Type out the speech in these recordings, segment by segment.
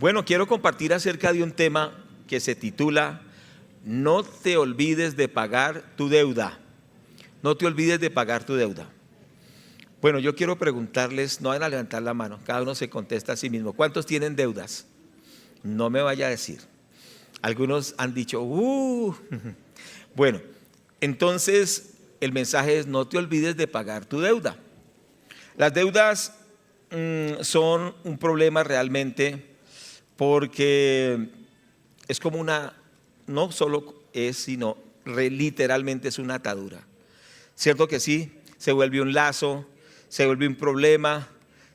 Bueno, quiero compartir acerca de un tema que se titula No te olvides de pagar tu deuda. No te olvides de pagar tu deuda. Bueno, yo quiero preguntarles, no van a levantar la mano, cada uno se contesta a sí mismo. ¿Cuántos tienen deudas? No me vaya a decir. Algunos han dicho, Bueno, entonces el mensaje es no te olvides de pagar tu deuda. Las deudas son un problema realmente porque es como no solo es, sino literalmente es una atadura. ¿Cierto que sí? Se vuelve un lazo, se vuelve un problema,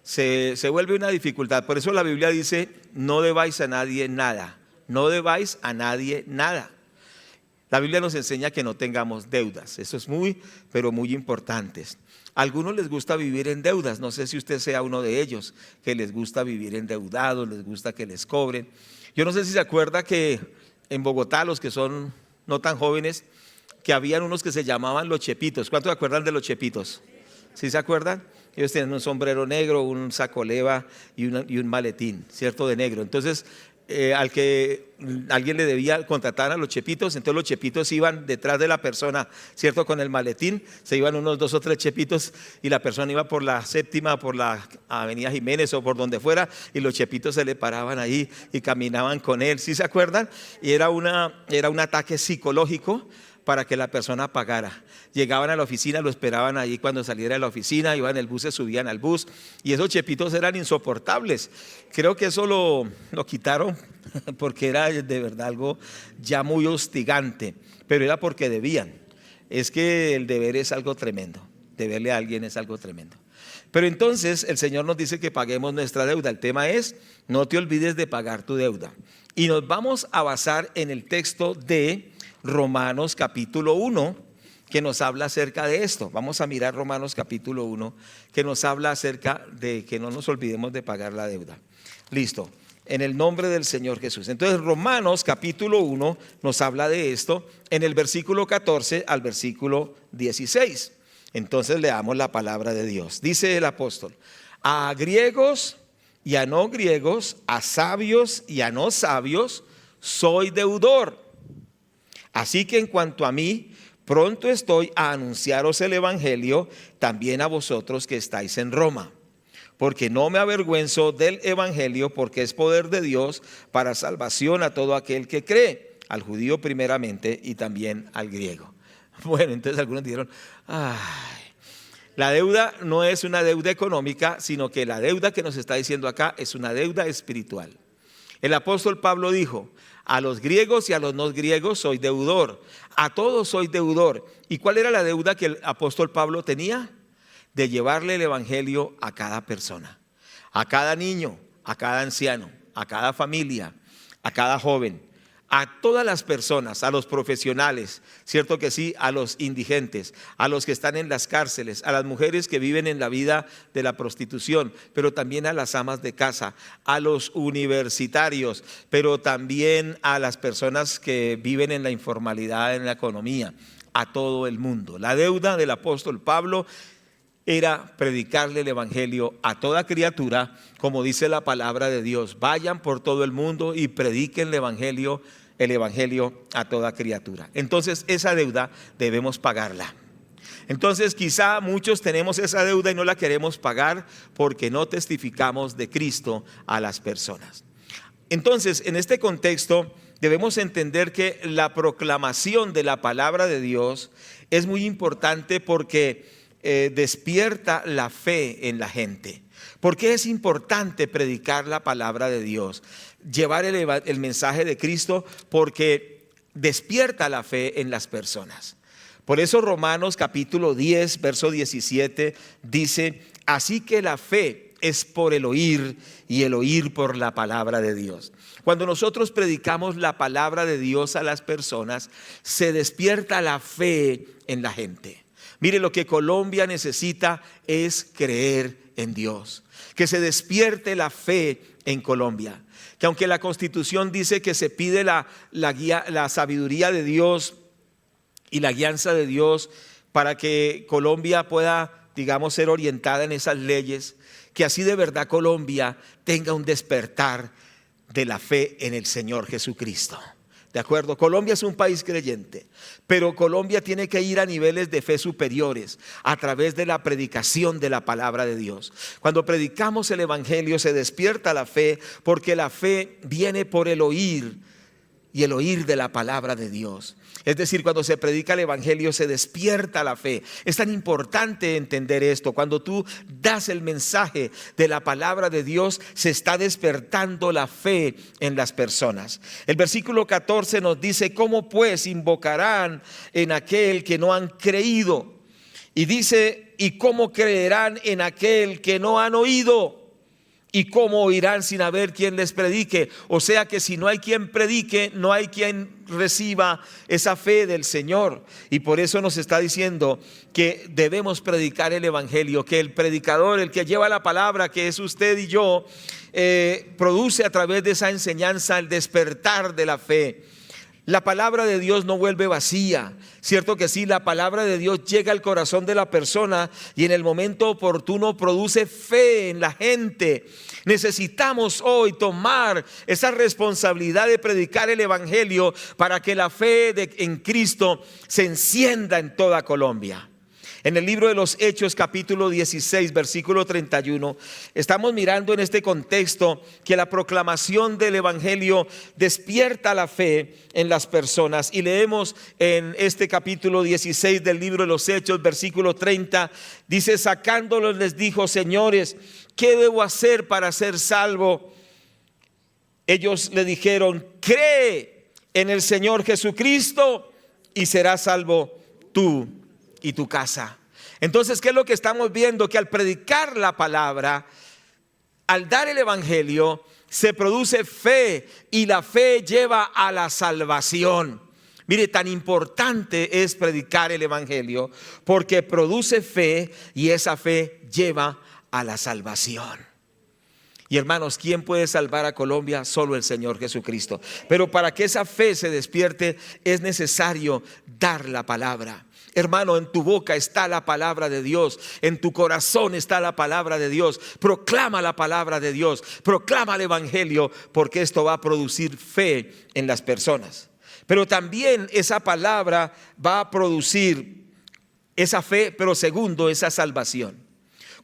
se vuelve una dificultad. Por eso la Biblia dice, no debáis a nadie nada, no debáis a nadie nada. La Biblia nos enseña que no tengamos deudas, eso es muy, pero muy importante. A algunos les gusta vivir en deudas, no sé si usted sea uno de ellos, que les gusta vivir endeudados, les gusta que les cobren. Yo no sé si se acuerda que en Bogotá, los que son no tan jóvenes, que habían unos que se llamaban los chepitos. ¿Cuántos se acuerdan de los chepitos? ¿Sí se acuerdan? Ellos tenían un sombrero negro, un saco leva y un maletín, ¿cierto? De negro. Entonces, al que alguien le debía contratar a los chepitos, entonces los chepitos iban detrás de la persona, ¿cierto? Con el maletín, se iban unos 2 o 3 chepitos y la persona iba por la séptima, por la avenida Jiménez o por donde fuera y los chepitos se le paraban ahí y caminaban con él, ¿sí se acuerdan? Y era un ataque psicológico para que la persona pagara. Llegaban a la oficina, lo esperaban allí cuando saliera de la oficina, iban en el bus, se subían al bus y esos chepitos eran insoportables. Creo que eso lo quitaron porque era de verdad algo ya muy hostigante, pero era porque debían. Es que el deber es algo tremendo, deberle a alguien es algo tremendo. Pero entonces el Señor nos dice que paguemos nuestra deuda. El tema es, no te olvides de pagar tu deuda. Y nos vamos a basar en el texto de Romanos capítulo 1, que nos habla acerca de esto. Vamos a mirar Romanos capítulo 1, que nos habla acerca de que no nos olvidemos de pagar la deuda. Listo, en el nombre del Señor Jesús. Entonces Romanos capítulo 1 nos habla de esto en el versículo 14 al versículo 16. Entonces leamos la palabra de Dios. Dice el apóstol, a griegos y a no griegos, a sabios y a no sabios, soy deudor. Así que en cuanto a mí, pronto estoy a anunciaros el evangelio también a vosotros que estáis en Roma. Porque no me avergüenzo del evangelio, porque es poder de Dios para salvación a todo aquel que cree, al judío primeramente y también al griego. Bueno, entonces algunos dijeron, la deuda no es una deuda económica, sino que la deuda que nos está diciendo acá es una deuda espiritual. El apóstol Pablo dijo, a los griegos y a los no griegos soy deudor, a todos soy deudor. ¿Y cuál era la deuda que el apóstol Pablo tenía? De llevarle el evangelio a cada persona, a cada niño, a cada anciano, a cada familia, a cada joven, a todas las personas, a los profesionales, cierto que sí, a los indigentes, a los que están en las cárceles, a las mujeres que viven en la vida de la prostitución, pero también a las amas de casa, a los universitarios, pero también a las personas que viven en la informalidad, en la economía, a todo el mundo. La deuda del apóstol Pablo era predicarle el evangelio a toda criatura, como dice la palabra de Dios, vayan por todo el mundo y prediquen el evangelio a toda criatura. Entonces esa deuda debemos pagarla. Entonces quizá muchos tenemos esa deuda y no la queremos pagar porque no testificamos de Cristo a las personas. Entonces en este contexto debemos entender que la proclamación de la palabra de Dios es muy importante porque despierta la fe en la gente. ¿Por qué es importante predicar la palabra de Dios? Llevar el mensaje de Cristo, porque despierta la fe en las personas. Por eso Romanos capítulo 10, verso 17 dice, así que la fe es por el oír y el oír por la palabra de Dios. Cuando nosotros predicamos la palabra de Dios a las personas, se despierta la fe en la gente. Mire, lo que Colombia necesita es creer en Dios, que se despierte la fe en Colombia, que aunque la Constitución dice que se pide la sabiduría de Dios y la guianza de Dios para que Colombia pueda, digamos, ser orientada en esas leyes, que así de verdad Colombia tenga un despertar de la fe en el Señor Jesucristo. ¿De acuerdo? Colombia es un país creyente, pero Colombia tiene que ir a niveles de fe superiores a través de la predicación de la palabra de Dios. Cuando predicamos el evangelio se despierta la fe, porque la fe viene por el oír, y el oír de la palabra de Dios. Es decir, cuando se predica el evangelio se despierta la fe. Es tan importante entender esto. Cuando tú das el mensaje de la palabra de Dios, se está despertando la fe en las personas. El versículo 14 nos dice: ¿cómo pues invocarán en aquel que no han creído? Y dice: ¿y cómo creerán en aquel que no han oído? ¿Y cómo oirán sin haber quien les predique? O sea que si no hay quien predique, no hay quien reciba esa fe del Señor. Y por eso nos está diciendo que debemos predicar el evangelio, que el predicador, el que lleva la palabra, que es usted y yo, produce a través de esa enseñanza el despertar de la fe. La palabra de Dios no vuelve vacía. Cierto que sí, la palabra de Dios llega al corazón de la persona y en el momento oportuno produce fe en la gente. Necesitamos hoy tomar esa responsabilidad de predicar el evangelio para que la fe en Cristo se encienda en toda Colombia. En el libro de los Hechos, capítulo 16, versículo 31, estamos mirando en este contexto que la proclamación del evangelio despierta la fe en las personas. Y leemos en este capítulo 16 del libro de los Hechos, versículo 30, dice: sacándolos les dijo: señores, ¿qué debo hacer para ser salvo? Ellos le dijeron: cree en el Señor Jesucristo y serás salvo tú y tu casa. Entonces, ¿qué es lo que estamos viendo? Que al predicar la palabra, al dar el evangelio, se produce fe, y la fe lleva a la salvación. Mire, tan importante es predicar el evangelio, porque produce fe y esa fe lleva a la salvación. Y hermanos, ¿quién puede salvar a Colombia? Solo el Señor Jesucristo. Pero para que esa fe se despierte es necesario dar la palabra. Hermano, en tu boca está la palabra de Dios, en tu corazón está la palabra de Dios. Proclama la palabra de Dios, proclama el evangelio, porque esto va a producir fe en las personas. Pero también esa palabra va a producir esa fe, pero segundo, esa salvación.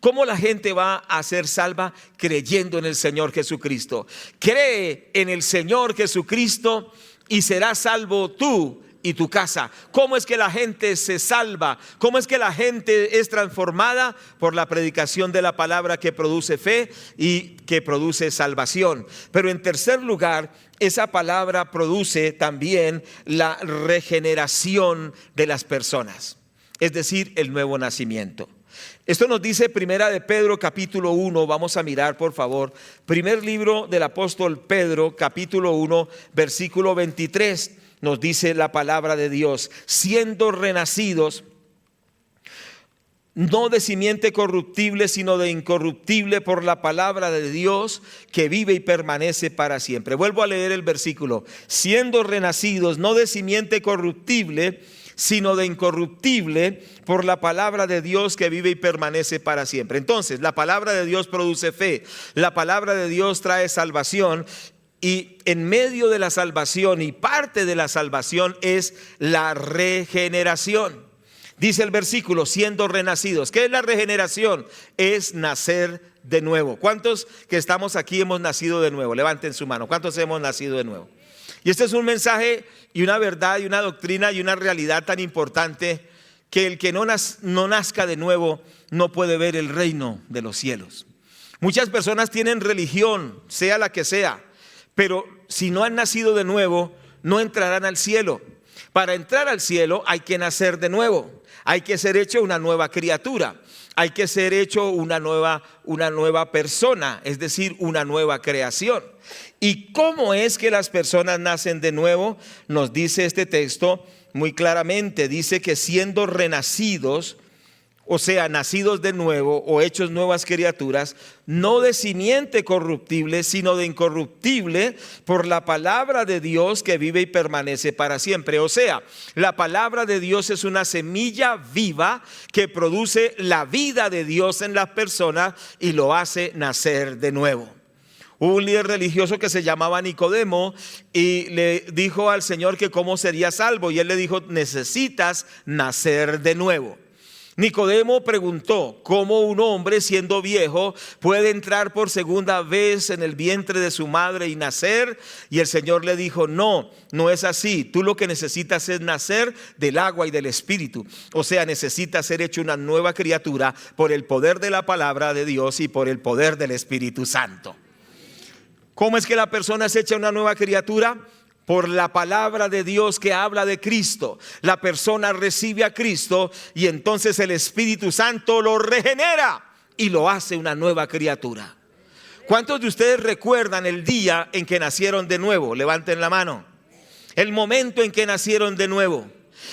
¿Cómo la gente va a ser salva? Creyendo en el Señor Jesucristo. Cree en el Señor Jesucristo y serás salvo tú y tu casa. ¿Cómo es que la gente se salva? ¿Cómo es que la gente es transformada? Por la predicación de la palabra, que produce fe y que produce salvación. Pero en tercer lugar, esa palabra produce también la regeneración de las personas, es decir, el nuevo nacimiento. Esto nos dice Primera de Pedro, capítulo 1. Vamos a mirar, por favor, primer libro del apóstol Pedro, capítulo 1, versículo 23. Nos dice la palabra de Dios: siendo renacidos, no de simiente corruptible, sino de incorruptible, por la palabra de Dios, que vive y permanece para siempre. Vuelvo a leer el versículo: siendo renacidos, no de simiente corruptible, sino de incorruptible, por la palabra de Dios, que vive y permanece para siempre. Entonces, la palabra de Dios produce fe, la palabra de Dios trae salvación. Y en medio de la salvación, y parte de la salvación, es la regeneración. Dice el versículo: siendo renacidos. ¿Qué es la regeneración? Es nacer de nuevo. ¿Cuántos que estamos aquí hemos nacido de nuevo? Levanten su mano. ¿Cuántos hemos nacido de nuevo? Y este es un mensaje y una verdad y una doctrina y una realidad tan importante, que el que no nazca de nuevo no puede ver el reino de los cielos. Muchas personas tienen religión, sea la que sea, pero si no han nacido de nuevo, no entrarán al cielo. Para entrar al cielo hay que nacer de nuevo, hay que ser hecho una nueva criatura, hay que ser hecho una nueva persona, es decir, una nueva creación. ¿Y cómo es que las personas nacen de nuevo? Nos dice este texto muy claramente. Dice que siendo renacidos, o sea, nacidos de nuevo o hechos nuevas criaturas, no de simiente corruptible, sino de incorruptible, por la palabra de Dios, que vive y permanece para siempre. O sea, la palabra de Dios es una semilla viva que produce la vida de Dios en la persona y lo hace nacer de nuevo. Hubo un líder religioso que se llamaba Nicodemo y le dijo al Señor que cómo sería salvo, y él le dijo: necesitas nacer de nuevo. Nicodemo preguntó: ¿cómo un hombre siendo viejo puede entrar por segunda vez en el vientre de su madre y nacer? Y el Señor le dijo: no es así. Tú lo que necesitas es nacer del agua y del Espíritu. O sea, necesitas ser hecho una nueva criatura por el poder de la palabra de Dios y por el poder del Espíritu Santo. ¿Cómo es que la persona es hecha una nueva criatura? Por la palabra de Dios que habla de Cristo. La persona recibe a Cristo y entonces el Espíritu Santo lo regenera y lo hace una nueva criatura. ¿Cuántos de ustedes recuerdan el día en que nacieron de nuevo? Levanten la mano. El momento en que nacieron de nuevo.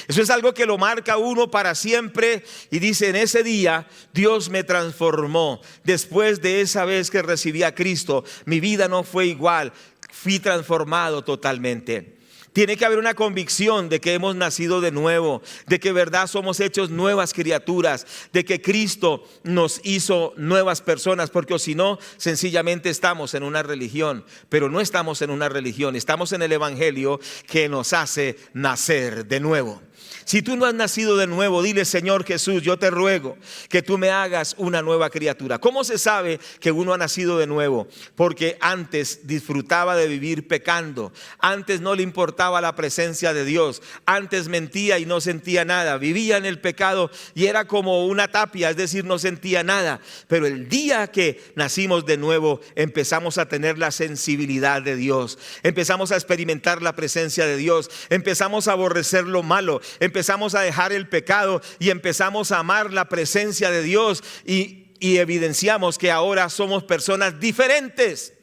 Eso es algo que lo marca uno para siempre y dice: en ese día Dios me transformó. Después de esa vez que recibí a Cristo, mi vida no fue igual. Fui transformado totalmente. Tiene que haber una convicción de que hemos nacido de nuevo, de que verdad somos hechos nuevas criaturas, de que Cristo nos hizo nuevas personas, porque si no, sencillamente estamos en una religión. Pero no estamos en una religión, estamos en el Evangelio que nos hace nacer de nuevo. Si tú no has nacido de nuevo, dile: Señor Jesús, yo te ruego que tú me hagas una nueva criatura. ¿Cómo se sabe que uno ha nacido de nuevo? Porque antes disfrutaba de vivir pecando. Antes no le importaba la presencia de Dios. Antes mentía y no sentía nada. Vivía en el pecado y era como una tapia, es decir, no sentía nada. Pero el día que nacimos de nuevo, empezamos a tener la sensibilidad de Dios. Empezamos a experimentar la presencia de Dios. Empezamos a aborrecer lo malo. Empezamos a dejar el pecado y empezamos a amar la presencia de Dios y evidenciamos que ahora somos personas diferentes.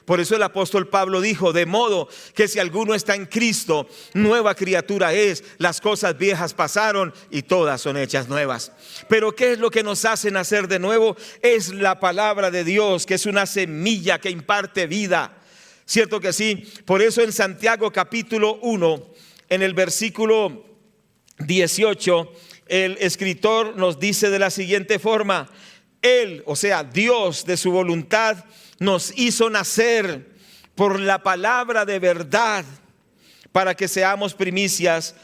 Por eso el apóstol Pablo dijo: de modo que si alguno está en Cristo, nueva criatura es, las cosas viejas pasaron y todas son hechas nuevas. Pero ¿qué es lo que nos hace nacer de nuevo? Es la palabra de Dios, que es una semilla que imparte vida. ¿Cierto que sí? Por eso en Santiago capítulo 1, en el versículo 18, el escritor nos dice de la siguiente forma: Él, o sea, Dios de su voluntad, nos hizo nacer por la palabra de verdad para que seamos primicias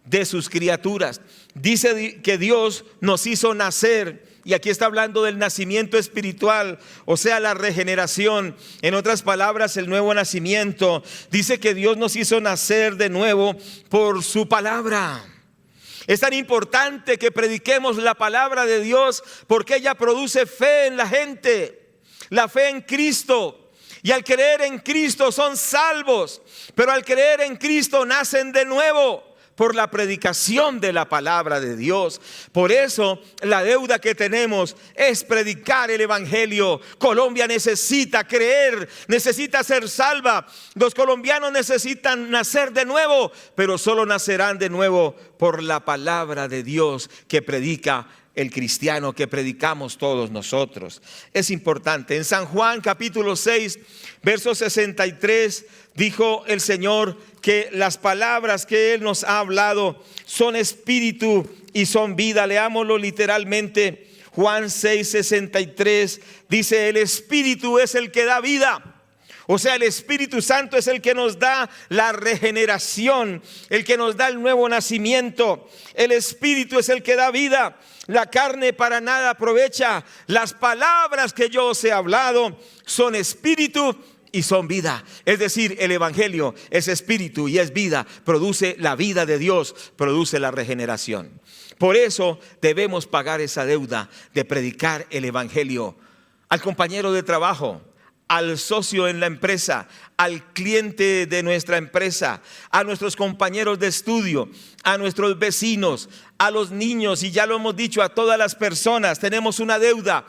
de sus criaturas. Dice que Dios nos hizo nacer. Y aquí está hablando del nacimiento espiritual, o sea, la regeneración. En otras palabras, el nuevo nacimiento. Dice que Dios nos hizo nacer de nuevo por su palabra. Es tan importante que prediquemos la palabra de Dios porque ella produce fe en la gente, la fe en Cristo. Y al creer en Cristo son salvos, pero al creer en Cristo nacen de nuevo por la predicación de la palabra de Dios. Por eso la deuda que tenemos es predicar el Evangelio. Colombia necesita creer, necesita ser salva. Los colombianos necesitan nacer de nuevo, pero solo nacerán de nuevo por la palabra de Dios que predica el cristiano, que predicamos todos nosotros. Es importante. En San Juan capítulo 6, verso 63, dijo el Señor que las palabras que Él nos ha hablado son espíritu y son vida. Leámoslo literalmente. Juan 6, 63 dice: el espíritu es el que da vida. O sea, el Espíritu Santo es el que nos da la regeneración, el que nos da el nuevo nacimiento. El Espíritu es el que da vida. La carne para nada aprovecha. Las palabras que yo os he hablado son espíritu y son vida. Es decir, el Evangelio es espíritu y es vida. Produce la vida de Dios, produce la regeneración. Por eso debemos pagar esa deuda de predicar el Evangelio al compañero de trabajo, al socio en la empresa, al cliente de nuestra empresa, a nuestros compañeros de estudio, a nuestros vecinos, a los niños, y ya lo hemos dicho, a todas las personas. Tenemos una deuda.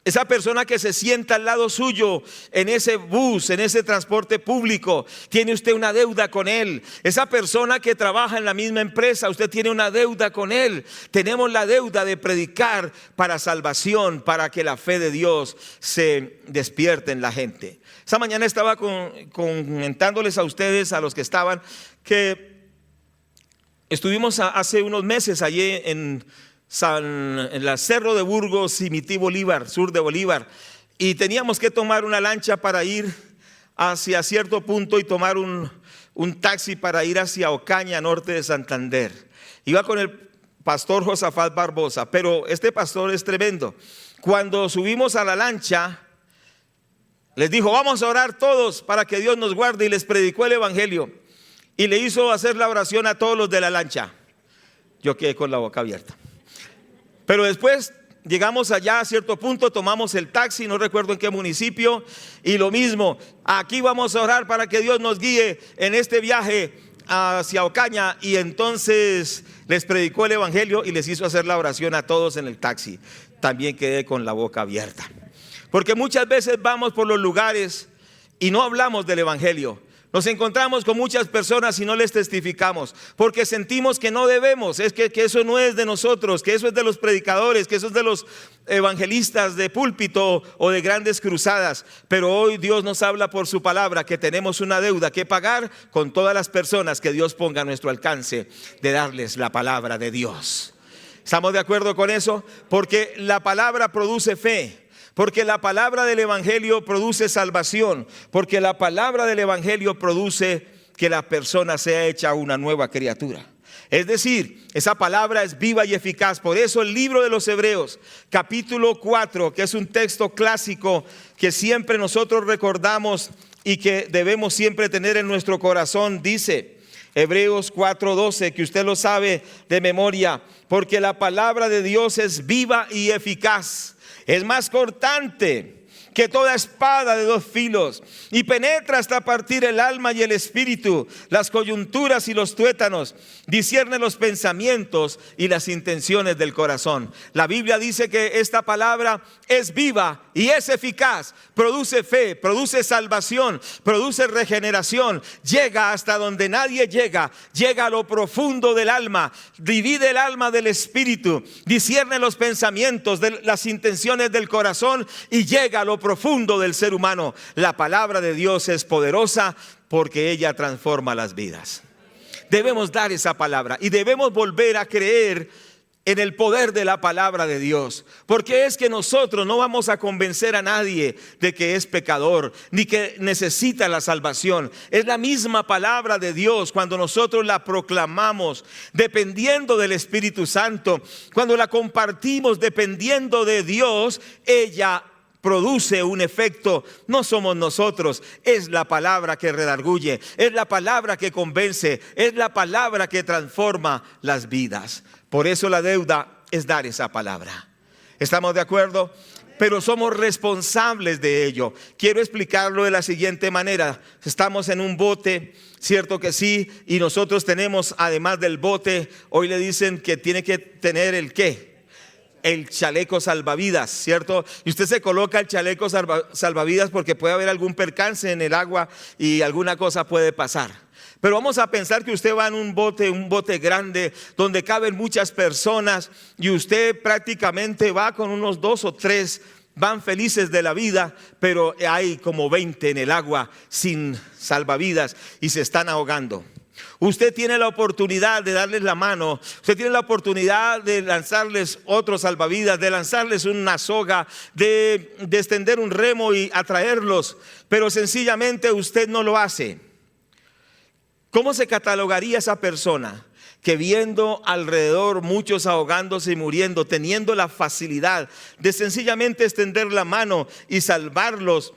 Esa persona que se sienta al lado suyo en ese bus, en ese transporte público, tiene usted una deuda con él. Esa persona que trabaja en la misma empresa, usted tiene una deuda con él. Tenemos la deuda de predicar para salvación, para que la fe de Dios se despierte en la gente. Esta mañana estaba comentándoles a ustedes, a los que estaban, que estuvimos hace unos meses allí en la Cerro de Burgos, Simití, Bolívar, sur de Bolívar, y teníamos que tomar una lancha para ir hacia cierto punto y tomar un taxi para ir hacia Ocaña, norte de Santander. Iba con el pastor Josafat Barbosa, pero este pastor es tremendo. Cuando subimos a la lancha, les dijo: vamos a orar todos para que Dios nos guarde, y les predicó el evangelio y le hizo hacer la oración a todos los de la lancha. Yo quedé con la boca abierta. Pero después llegamos allá a cierto punto, tomamos el taxi, no recuerdo en qué municipio, y lo mismo: aquí vamos a orar para que Dios nos guíe en este viaje hacia Ocaña. Y entonces les predicó el evangelio y les hizo hacer la oración a todos en el taxi. También quedé con la boca abierta, porque muchas veces vamos por los lugares y no hablamos del evangelio. Nos encontramos con muchas personas y no les testificamos, porque sentimos que no debemos, es que eso no es de nosotros, que eso es de los predicadores, que eso es de los evangelistas de púlpito o de grandes cruzadas. Pero hoy Dios nos habla por su palabra que tenemos una deuda que pagar con todas las personas que Dios ponga a nuestro alcance, de darles la palabra de Dios. ¿Estamos de acuerdo con eso? Porque la palabra produce fe, porque la palabra del evangelio produce salvación, porque la palabra del evangelio produce que la persona sea hecha una nueva criatura. Es decir, esa palabra es viva y eficaz. Por eso el libro de los Hebreos, capítulo 4, que es un texto clásico que siempre nosotros recordamos y que debemos siempre tener en nuestro corazón, dice Hebreos 4:12, que usted lo sabe de memoria: porque la palabra de Dios es viva y eficaz, es más cortante que toda espada de dos filos, y penetra hasta partir el alma y el espíritu, las coyunturas y los tuétanos, discierne los pensamientos y las intenciones del corazón. La Biblia dice que esta palabra es viva y es eficaz, produce fe, produce salvación, produce regeneración, llega hasta donde nadie llega, llega a lo profundo del alma, divide el alma del espíritu, discierne los pensamientos, de las intenciones del corazón, y llega a lo profundo del ser humano. La palabra de Dios es poderosa porque ella transforma las vidas. Debemos dar esa palabra y debemos volver a creer en el poder de la palabra de Dios, porque es que nosotros no vamos a convencer a nadie de que es pecador ni que necesita la salvación. Es la misma palabra de Dios, cuando nosotros la proclamamos dependiendo del Espíritu Santo, cuando la compartimos dependiendo de Dios, ella produce un efecto. No somos nosotros, es la palabra que redarguye, es la palabra que convence, es la palabra que transforma las vidas. Por eso la deuda es dar esa palabra. ¿Estamos de acuerdo? Pero somos responsables de ello. Quiero explicarlo de la siguiente manera. Estamos en un bote, cierto que sí, y nosotros tenemos, además del bote, hoy le dicen que tiene que tener el ¿qué? El chaleco salvavidas, ¿cierto? Y usted se coloca el chaleco salvavidas porque puede haber algún percance en el agua y alguna cosa puede pasar. Pero vamos a pensar que usted va en un bote grande donde caben muchas personas, y usted prácticamente va con unos 2 o 3, van felices de la vida, pero hay como 20 en el agua sin salvavidas y se están ahogando. Usted tiene la oportunidad de darles la mano, usted tiene la oportunidad de lanzarles otro salvavidas, de lanzarles una soga, de extender un remo y atraerlos, pero sencillamente usted no lo hace. ¿Cómo se catalogaría esa persona que, viendo alrededor muchos ahogándose y muriendo, teniendo la facilidad de sencillamente extender la mano y salvarlos?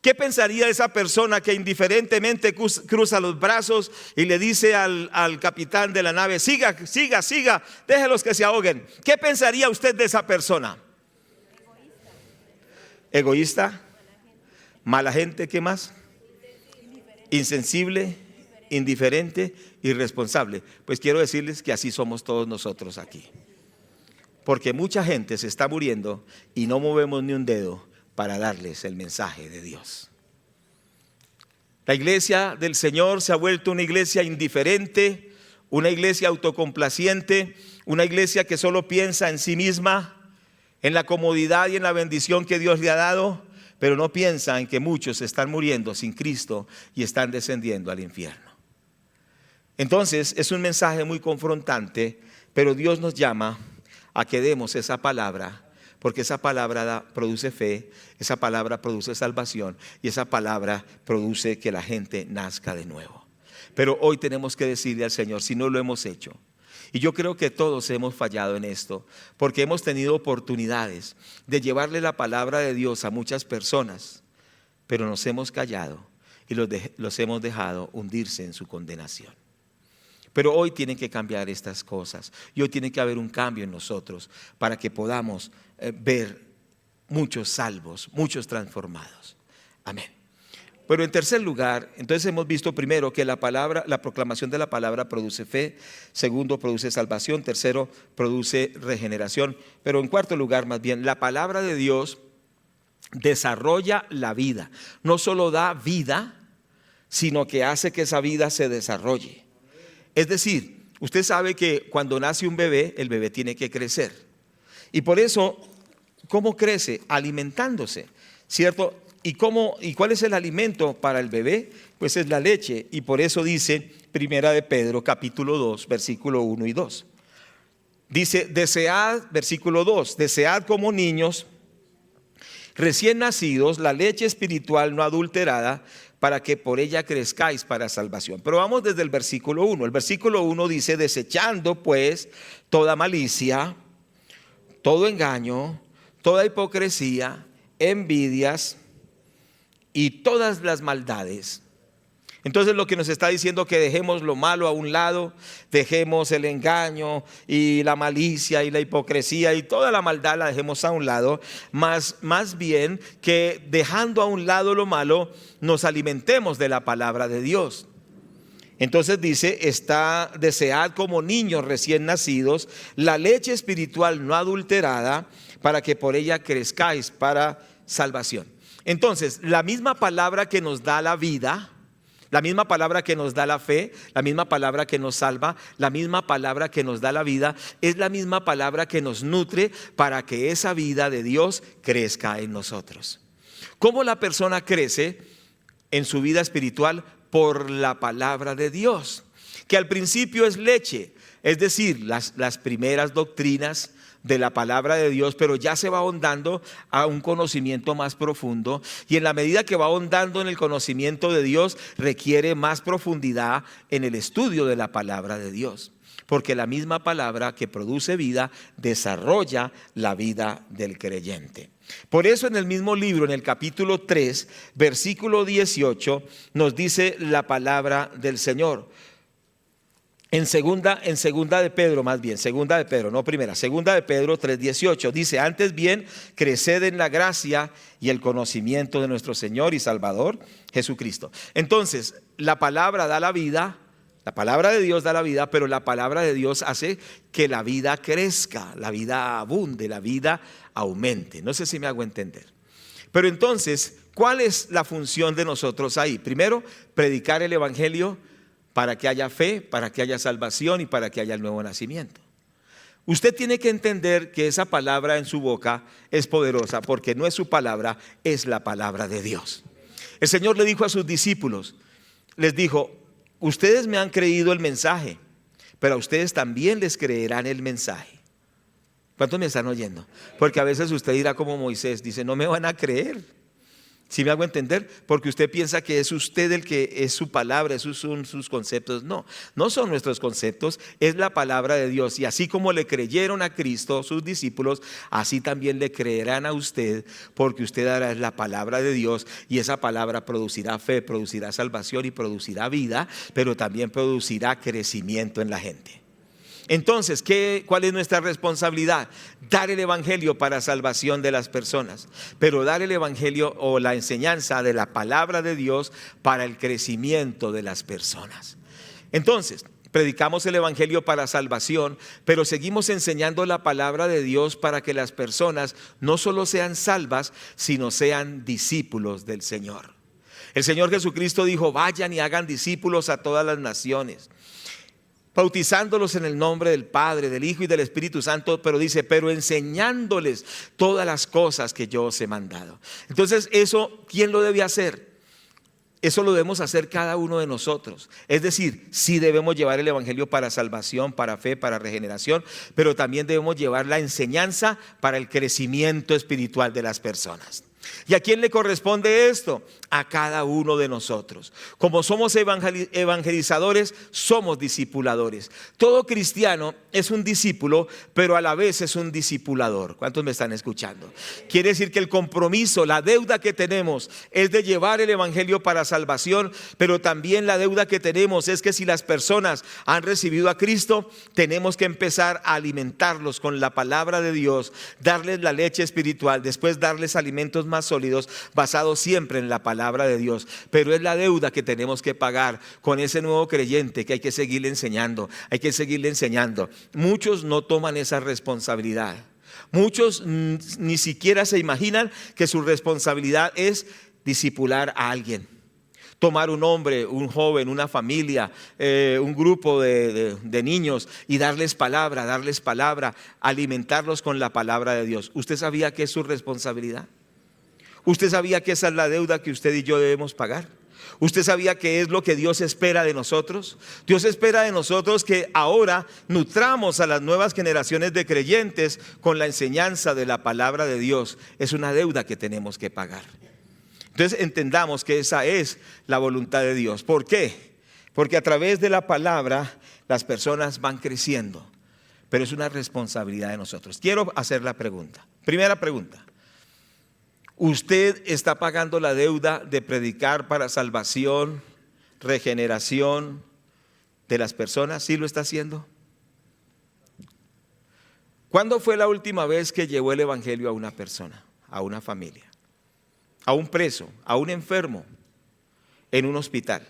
¿Qué pensaría esa persona que indiferentemente cruza los brazos y le dice al capitán de la nave: siga, siga, siga, déjelos que se ahoguen? ¿Qué pensaría usted de esa persona? Egoísta, mala gente, ¿qué más? Insensible, indiferente, irresponsable. Pues quiero decirles que así somos todos nosotros aquí, porque mucha gente se está muriendo y no movemos ni un dedo para darles el mensaje de Dios. La iglesia del Señor se ha vuelto una iglesia indiferente, una iglesia autocomplaciente, una iglesia que solo piensa en sí misma, en la comodidad y en la bendición que Dios le ha dado, pero no piensa en que muchos están muriendo sin Cristo y están descendiendo al infierno. Entonces es un mensaje muy confrontante, pero Dios nos llama a que demos esa palabra, porque esa palabra produce fe, esa palabra produce salvación y esa palabra produce que la gente nazca de nuevo. Pero hoy tenemos que decirle al Señor si no lo hemos hecho. Y yo creo que todos hemos fallado en esto, porque hemos tenido oportunidades de llevarle la palabra de Dios a muchas personas, pero nos hemos callado y los hemos dejado hundirse en su condenación. Pero hoy tienen que cambiar estas cosas y hoy tiene que haber un cambio en nosotros para que podamos ver muchos salvos, muchos transformados. Amén. Pero en tercer lugar, entonces hemos visto primero que la proclamación de la palabra produce fe. Segundo, produce salvación. Tercero, produce regeneración. Pero en cuarto lugar, más bien, la palabra de Dios desarrolla la vida. No solo da vida, sino que hace que esa vida se desarrolle. Es decir, usted sabe que cuando nace un bebé, el bebé tiene que crecer. Y por eso, ¿cómo crece? Alimentándose, ¿cierto? ¿Y cuál es el alimento para el bebé? Pues es la leche. Y por eso dice Primera de Pedro, capítulo 2, versículo 1 y 2. Dice, desead, versículo 2, desead como niños recién nacidos la leche espiritual no adulterada, para que por ella crezcáis para salvación. Pero vamos desde el versículo 1. El versículo 1 dice, desechando pues toda malicia, todo engaño, toda hipocresía, envidias y todas las maldades. Entonces lo que nos está diciendo que dejemos lo malo a un lado, dejemos el engaño y la malicia y la hipocresía y toda la maldad la dejemos a un lado, más bien que dejando a un lado lo malo nos alimentemos de la palabra de Dios. Entonces dice, desead como niños recién nacidos la leche espiritual no adulterada, para que por ella crezcáis para salvación. Entonces, la misma palabra que nos da la vida, la misma palabra que nos da la fe, la misma palabra que nos salva, la misma palabra que nos da la vida, es la misma palabra que nos nutre para que esa vida de Dios crezca en nosotros. ¿Cómo la persona crece en su vida espiritual? Por la palabra de Dios, que al principio es leche, es decir, las primeras doctrinas de la palabra de Dios, pero ya se va ahondando a un conocimiento más profundo, y en la medida que va ahondando en el conocimiento de Dios, requiere más profundidad en el estudio de la palabra de Dios, porque la misma palabra que produce vida desarrolla la vida del creyente. Por eso en el mismo libro, en el capítulo 3, versículo 18, nos dice la palabra del Señor. En segunda de Pedro, más bien, segunda de Pedro, no primera, segunda de Pedro 3:18, dice, antes bien, creced en la gracia y el conocimiento de nuestro Señor y Salvador Jesucristo. Entonces, la palabra da la vida, la palabra de Dios da la vida, pero la palabra de Dios hace que la vida crezca, la vida abunde, la vida aumente. No sé si me hago entender. Pero entonces, ¿cuál es la función de nosotros ahí? Primero, predicar el evangelio para que haya fe, para que haya salvación y para que haya el nuevo nacimiento. Usted tiene que entender que esa palabra en su boca es poderosa, porque no es su palabra, es la palabra de Dios. El Señor le dijo a sus discípulos, les dijo, ustedes me han creído el mensaje, pero a ustedes también les creerán el mensaje. ¿Cuántos me están oyendo? Porque a veces usted dirá como Moisés, dice, no me van a creer. ¿Sí me hago entender? Porque usted piensa que es usted el que es su palabra, esos son sus conceptos. No, no son nuestros conceptos, es la palabra de Dios. Y así como le creyeron a Cristo sus discípulos, así también le creerán a usted, porque usted hará la palabra de Dios, y esa palabra producirá fe, producirá salvación y producirá vida, pero también producirá crecimiento en la gente. Entonces, ¿cuál es nuestra responsabilidad? Dar el evangelio para salvación de las personas, pero dar el evangelio o la enseñanza de la palabra de Dios para el crecimiento de las personas. Entonces, predicamos el evangelio para salvación, pero seguimos enseñando la palabra de Dios para que las personas no solo sean salvas, sino sean discípulos del Señor. El Señor Jesucristo dijo, vayan y hagan discípulos a todas las naciones, bautizándolos en el nombre del Padre, del Hijo y del Espíritu Santo, pero dice, pero enseñándoles todas las cosas que yo os he mandado. Entonces, eso, ¿quién lo debe hacer? Eso lo debemos hacer cada uno de nosotros. Es decir, sí debemos llevar el evangelio para salvación, para fe, para regeneración, pero también debemos llevar la enseñanza para el crecimiento espiritual de las personas. ¿Y a quién le corresponde esto? A cada uno de nosotros. Como somos evangelizadores, somos discipuladores. Todo cristiano es un discípulo, pero a la vez es un discipulador. ¿Cuántos me están escuchando? Quiere decir que el compromiso, la deuda que tenemos es de llevar el evangelio para salvación, pero también la deuda que tenemos es que si las personas han recibido a Cristo, tenemos que empezar a alimentarlos con la palabra de Dios, darles la leche espiritual, después darles alimentos más sólidos basados siempre en la palabra de Dios. Pero es la deuda que tenemos que pagar con ese nuevo creyente que hay que seguirle enseñando, hay que seguirle enseñando. Muchos no toman esa responsabilidad. Muchos ni siquiera se imaginan que su responsabilidad es discipular a alguien. Tomar un hombre, un joven, una familia, un grupo de niños y darles palabra, alimentarlos con la palabra de Dios. ¿Usted sabía que es su responsabilidad? ¿Usted sabía que esa es la deuda que usted y yo debemos pagar? ¿Usted sabía que es lo que Dios espera de nosotros? Dios espera de nosotros que ahora nutramos a las nuevas generaciones de creyentes con la enseñanza de la palabra de Dios. Es una deuda que tenemos que pagar. Entonces entendamos que esa es la voluntad de Dios. ¿Por qué? Porque a través de la palabra las personas van creciendo, pero es una responsabilidad de nosotros. Quiero hacer la pregunta. Primera pregunta. ¿Usted está pagando la deuda de predicar para salvación, regeneración de las personas? ¿Sí lo está haciendo? ¿Cuándo fue la última vez que llevó el evangelio a una persona, a una familia, a un preso, a un enfermo en un hospital,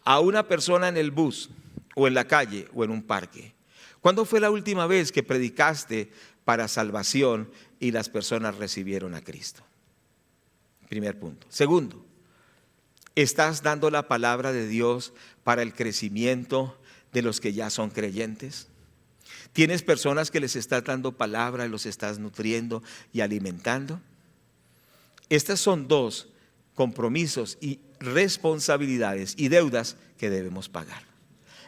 a una persona en el bus o en la calle o en un parque? ¿Cuándo fue la última vez que predicaste para salvación y las personas recibieron a Cristo? Primer punto. Segundo, ¿estás dando la palabra de Dios para el crecimiento de los que ya son creyentes? ¿Tienes personas que les estás dando palabra y los estás nutriendo y alimentando? Estas son dos compromisos y responsabilidades y deudas que debemos pagar.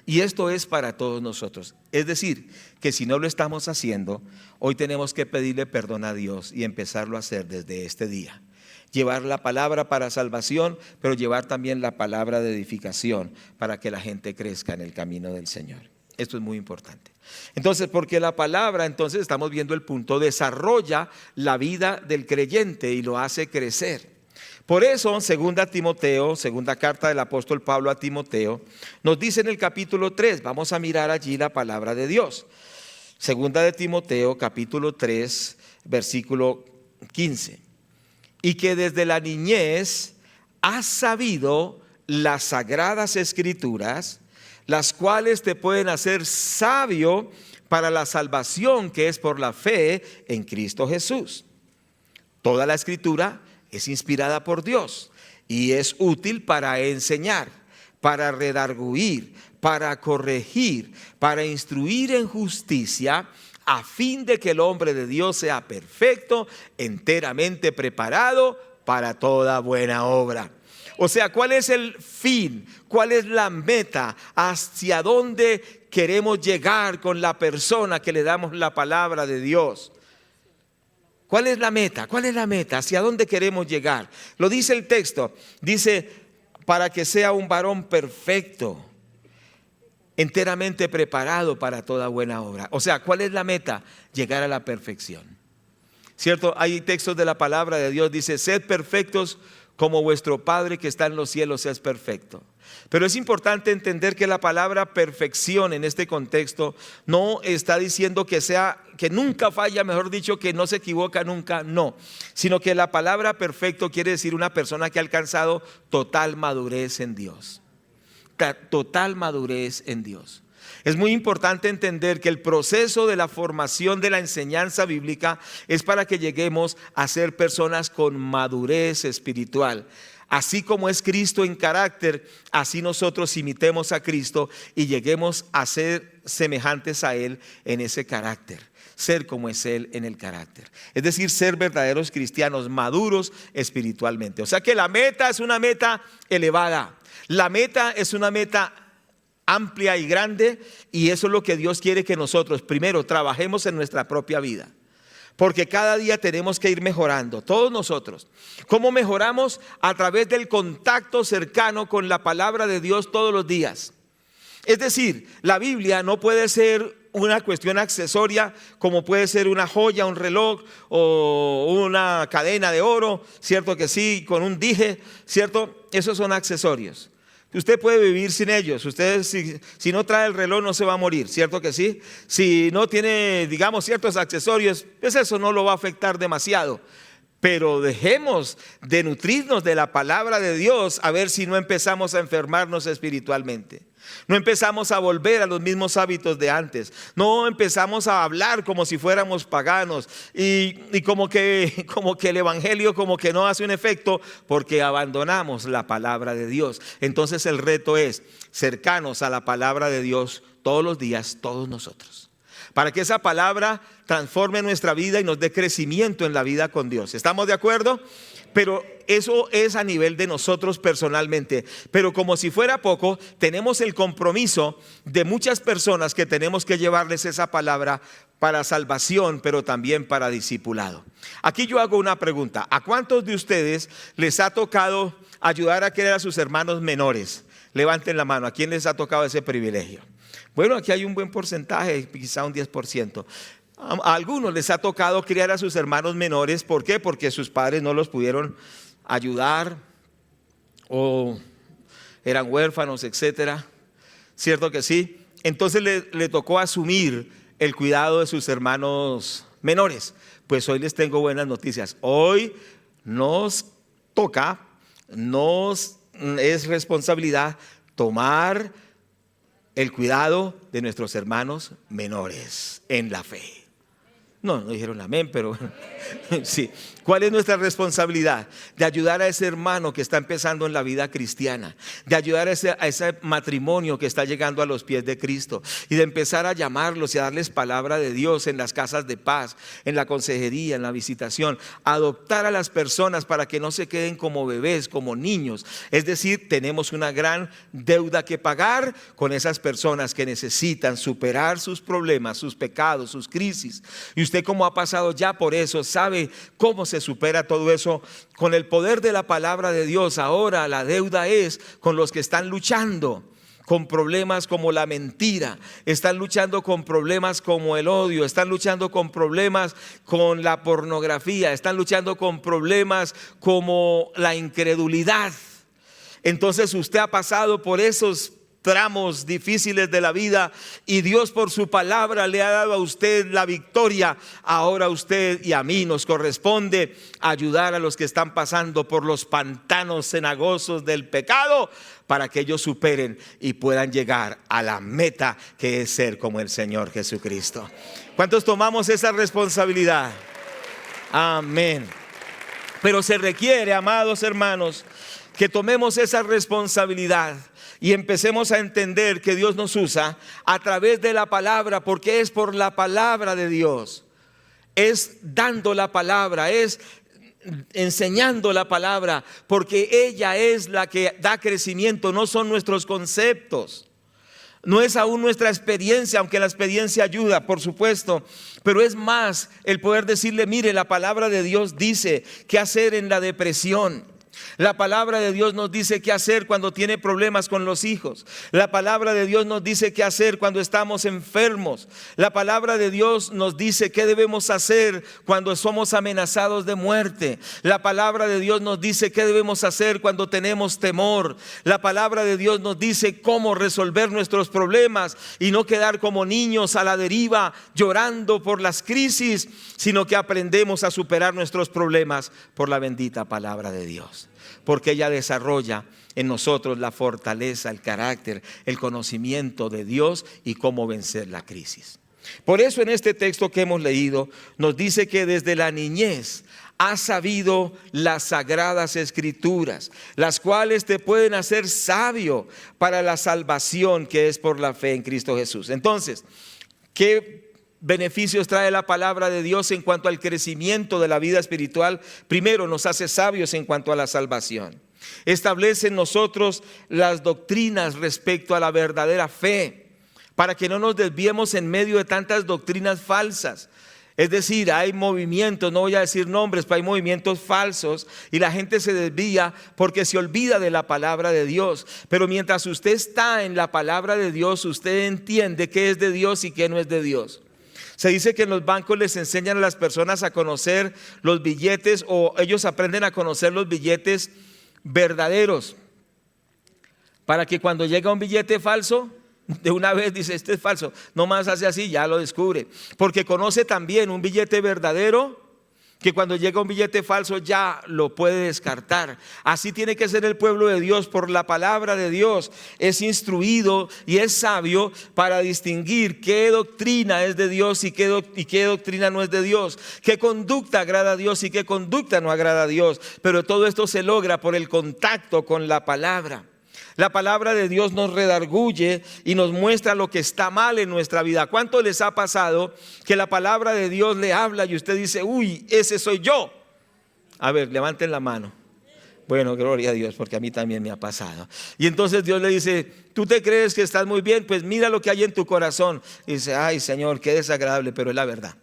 Y esto es para todos nosotros. Es decir, que si no lo estamos haciendo, hoy tenemos que pedirle perdón a Dios y empezarlo a hacer desde este día. Llevar la palabra para salvación, pero llevar también la palabra de edificación para que la gente crezca en el camino del Señor. Esto es muy importante. Entonces, porque la palabra, entonces estamos viendo el punto, desarrolla la vida del creyente y lo hace crecer. Por eso, segunda carta del apóstol Pablo a Timoteo, nos dice en el capítulo 3, vamos a mirar allí la palabra de Dios. Segunda de Timoteo, capítulo 3, versículo 15. Y que desde la niñez has sabido las sagradas escrituras, las cuales te pueden hacer sabio para la salvación que es por la fe en Cristo Jesús. Toda la escritura es inspirada por Dios y es útil para enseñar, para redarguir, para corregir, para instruir en justicia, a fin de que el hombre de Dios sea perfecto, enteramente preparado para toda buena obra. O sea, ¿cuál es el fin? ¿Cuál es la meta? ¿Hacia dónde queremos llegar con la persona que le damos la palabra de Dios? ¿Cuál es la meta? ¿Cuál es la meta? ¿Hacia dónde queremos llegar? Lo dice el texto. Dice, para que sea un varón perfecto, enteramente preparado para toda buena obra. O sea, ¿cuál es la meta? Llegar a la perfección. ¿Cierto? Hay textos de la palabra de Dios, dice, sed perfectos como vuestro Padre que está en los cielos es perfecto. Pero es importante entender que la palabra perfección en este contexto no está diciendo que nunca falla, mejor dicho, que no se equivoca nunca, no. Sino que la palabra perfecto quiere decir una persona que ha alcanzado total madurez en Dios. Total madurez en Dios. Es muy importante entender que el proceso de la formación de la enseñanza bíblica es para que lleguemos a ser personas con madurez espiritual, Así como es Cristo en carácter, así nosotros imitemos a Cristo y lleguemos a ser semejantes a Él en ese carácter. Ser como es Él en el carácter. Es decir, ser verdaderos cristianos maduros espiritualmente. O sea que la meta es una meta elevada. La meta es una meta amplia y grande, y eso es lo que Dios quiere que nosotros primero trabajemos en nuestra propia vida. Porque cada día tenemos que ir mejorando, todos nosotros. ¿Cómo mejoramos? A través del contacto cercano con la palabra de Dios todos los días. Es decir, la Biblia no puede ser una cuestión accesoria como puede ser una joya, un reloj o una cadena de oro, ¿cierto que sí? Con un dije, ¿cierto? Esos son accesorios. Usted puede vivir sin ellos. Usted si no trae el reloj no se va a morir, ¿cierto que sí? Si no tiene, digamos, ciertos accesorios, pues eso no lo va a afectar demasiado. Pero dejemos de nutrirnos de la palabra de Dios a ver si no empezamos a enfermarnos espiritualmente. No empezamos a volver a los mismos hábitos de antes. No empezamos a hablar como si fuéramos paganos y como que el evangelio como que no hace un efecto porque abandonamos la palabra de Dios. Entonces el reto es cercanos a la palabra de Dios todos los días, todos nosotros, para que esa palabra transforme nuestra vida y nos dé crecimiento en la vida con Dios. ¿Estamos de acuerdo? Pero eso es a nivel de nosotros personalmente. Pero como si fuera poco, tenemos el compromiso de muchas personas que tenemos que llevarles esa palabra para salvación, pero también para discipulado. Aquí yo hago una pregunta. ¿A cuántos de ustedes les ha tocado ayudar a criar a sus hermanos menores? Levanten la mano. ¿A quién les ha tocado ese privilegio? Bueno, aquí hay un buen porcentaje, quizá un 10%. A algunos les ha tocado criar a sus hermanos menores. ¿Por qué? Porque sus padres no los pudieron ayudar o eran huérfanos, etcétera. ¿Cierto que sí? Entonces le tocó asumir el cuidado de sus hermanos menores. Pues hoy les tengo buenas noticias. Hoy nos toca, es responsabilidad tomar el cuidado de nuestros hermanos menores en la fe. No dijeron amén, pero sí. ¿Cuál es nuestra responsabilidad? De ayudar a ese hermano que está empezando en la vida cristiana, de ayudar a ese matrimonio que está llegando a los pies de Cristo y de empezar a llamarlos y a darles palabra de Dios en las casas de paz, en la consejería, en la visitación, adoptar a las personas para que no se queden como bebés, como niños. Es decir, tenemos una gran deuda que pagar con esas personas que necesitan superar sus problemas, sus pecados, sus crisis. Y usted, como ha pasado ya por eso, sabe cómo se supera todo eso con el poder de la palabra de Dios. Ahora la deuda es con los que están luchando con problemas como la mentira, están luchando con problemas como el odio, están luchando con problemas con la pornografía, están luchando con problemas como la incredulidad. Entonces usted ha pasado por esos tramos difíciles de la vida y Dios por su palabra le ha dado a usted la victoria. Ahora a usted y a mí nos corresponde ayudar a los que están pasando por los pantanos cenagosos del pecado para que ellos superen y puedan llegar a la meta, que es ser como el Señor Jesucristo. ¿Cuántos tomamos esa responsabilidad? Amén. Pero se requiere, amados hermanos, que tomemos esa responsabilidad y empecemos a entender que Dios nos usa a través de la palabra, porque es por la palabra de Dios, es dando la palabra, es enseñando la palabra, porque ella es la que da crecimiento, no son nuestros conceptos. No es aún nuestra experiencia, aunque la experiencia ayuda, por supuesto, pero es más el poder decirle: mire, la palabra de Dios dice qué hacer en la depresión. La palabra de Dios nos dice qué hacer cuando tiene problemas con los hijos. La palabra de Dios nos dice qué hacer cuando estamos enfermos. La palabra de Dios nos dice qué debemos hacer cuando somos amenazados de muerte. La palabra de Dios nos dice qué debemos hacer cuando tenemos temor. La palabra de Dios nos dice cómo resolver nuestros problemas y no quedar como niños a la deriva llorando por las crisis, sino que aprendemos a superar nuestros problemas por la bendita palabra de Dios. Porque ella desarrolla en nosotros la fortaleza, el carácter, el conocimiento de Dios y cómo vencer la crisis. Por eso en este texto que hemos leído nos dice que desde la niñez has sabido las sagradas escrituras, las cuales te pueden hacer sabio para la salvación que es por la fe en Cristo Jesús. Entonces, ¿qué beneficios trae la palabra de Dios en cuanto al crecimiento de la vida espiritual? Primero, nos hace sabios en cuanto a la salvación. Establece en nosotros las doctrinas respecto a la verdadera fe, para que no nos desviemos en medio de tantas doctrinas falsas. Es decir, hay movimientos, no voy a decir nombres, pero hay movimientos falsos y la gente se desvía porque se olvida de la palabra de Dios. Pero mientras usted está en la palabra de Dios, usted entiende qué es de Dios y qué no es de Dios. Se dice que en los bancos les enseñan a las personas a conocer los billetes, o ellos aprenden a conocer los billetes verdaderos, para que cuando llega un billete falso, de una vez dice: este es falso, no más hace así, ya lo descubre. Porque conoce también un billete verdadero, que cuando llega un billete falso ya lo puede descartar. Así tiene que ser el pueblo de Dios. Por la palabra de Dios es instruido y es sabio para distinguir qué doctrina es de Dios y qué doctrina no es de Dios, qué conducta agrada a Dios y qué conducta no agrada a Dios. Pero todo esto se logra por el contacto con la palabra. La palabra de Dios nos redarguye y nos muestra lo que está mal en nuestra vida. ¿Cuánto les ha pasado que la palabra de Dios le habla y usted dice: uy, ese soy yo? A ver, levanten la mano. Bueno, gloria a Dios, porque a mí también me ha pasado. Y entonces Dios le dice: ¿tú te crees que estás muy bien? Pues mira lo que hay en tu corazón. Y dice: ay, Señor, qué desagradable, pero es la verdad.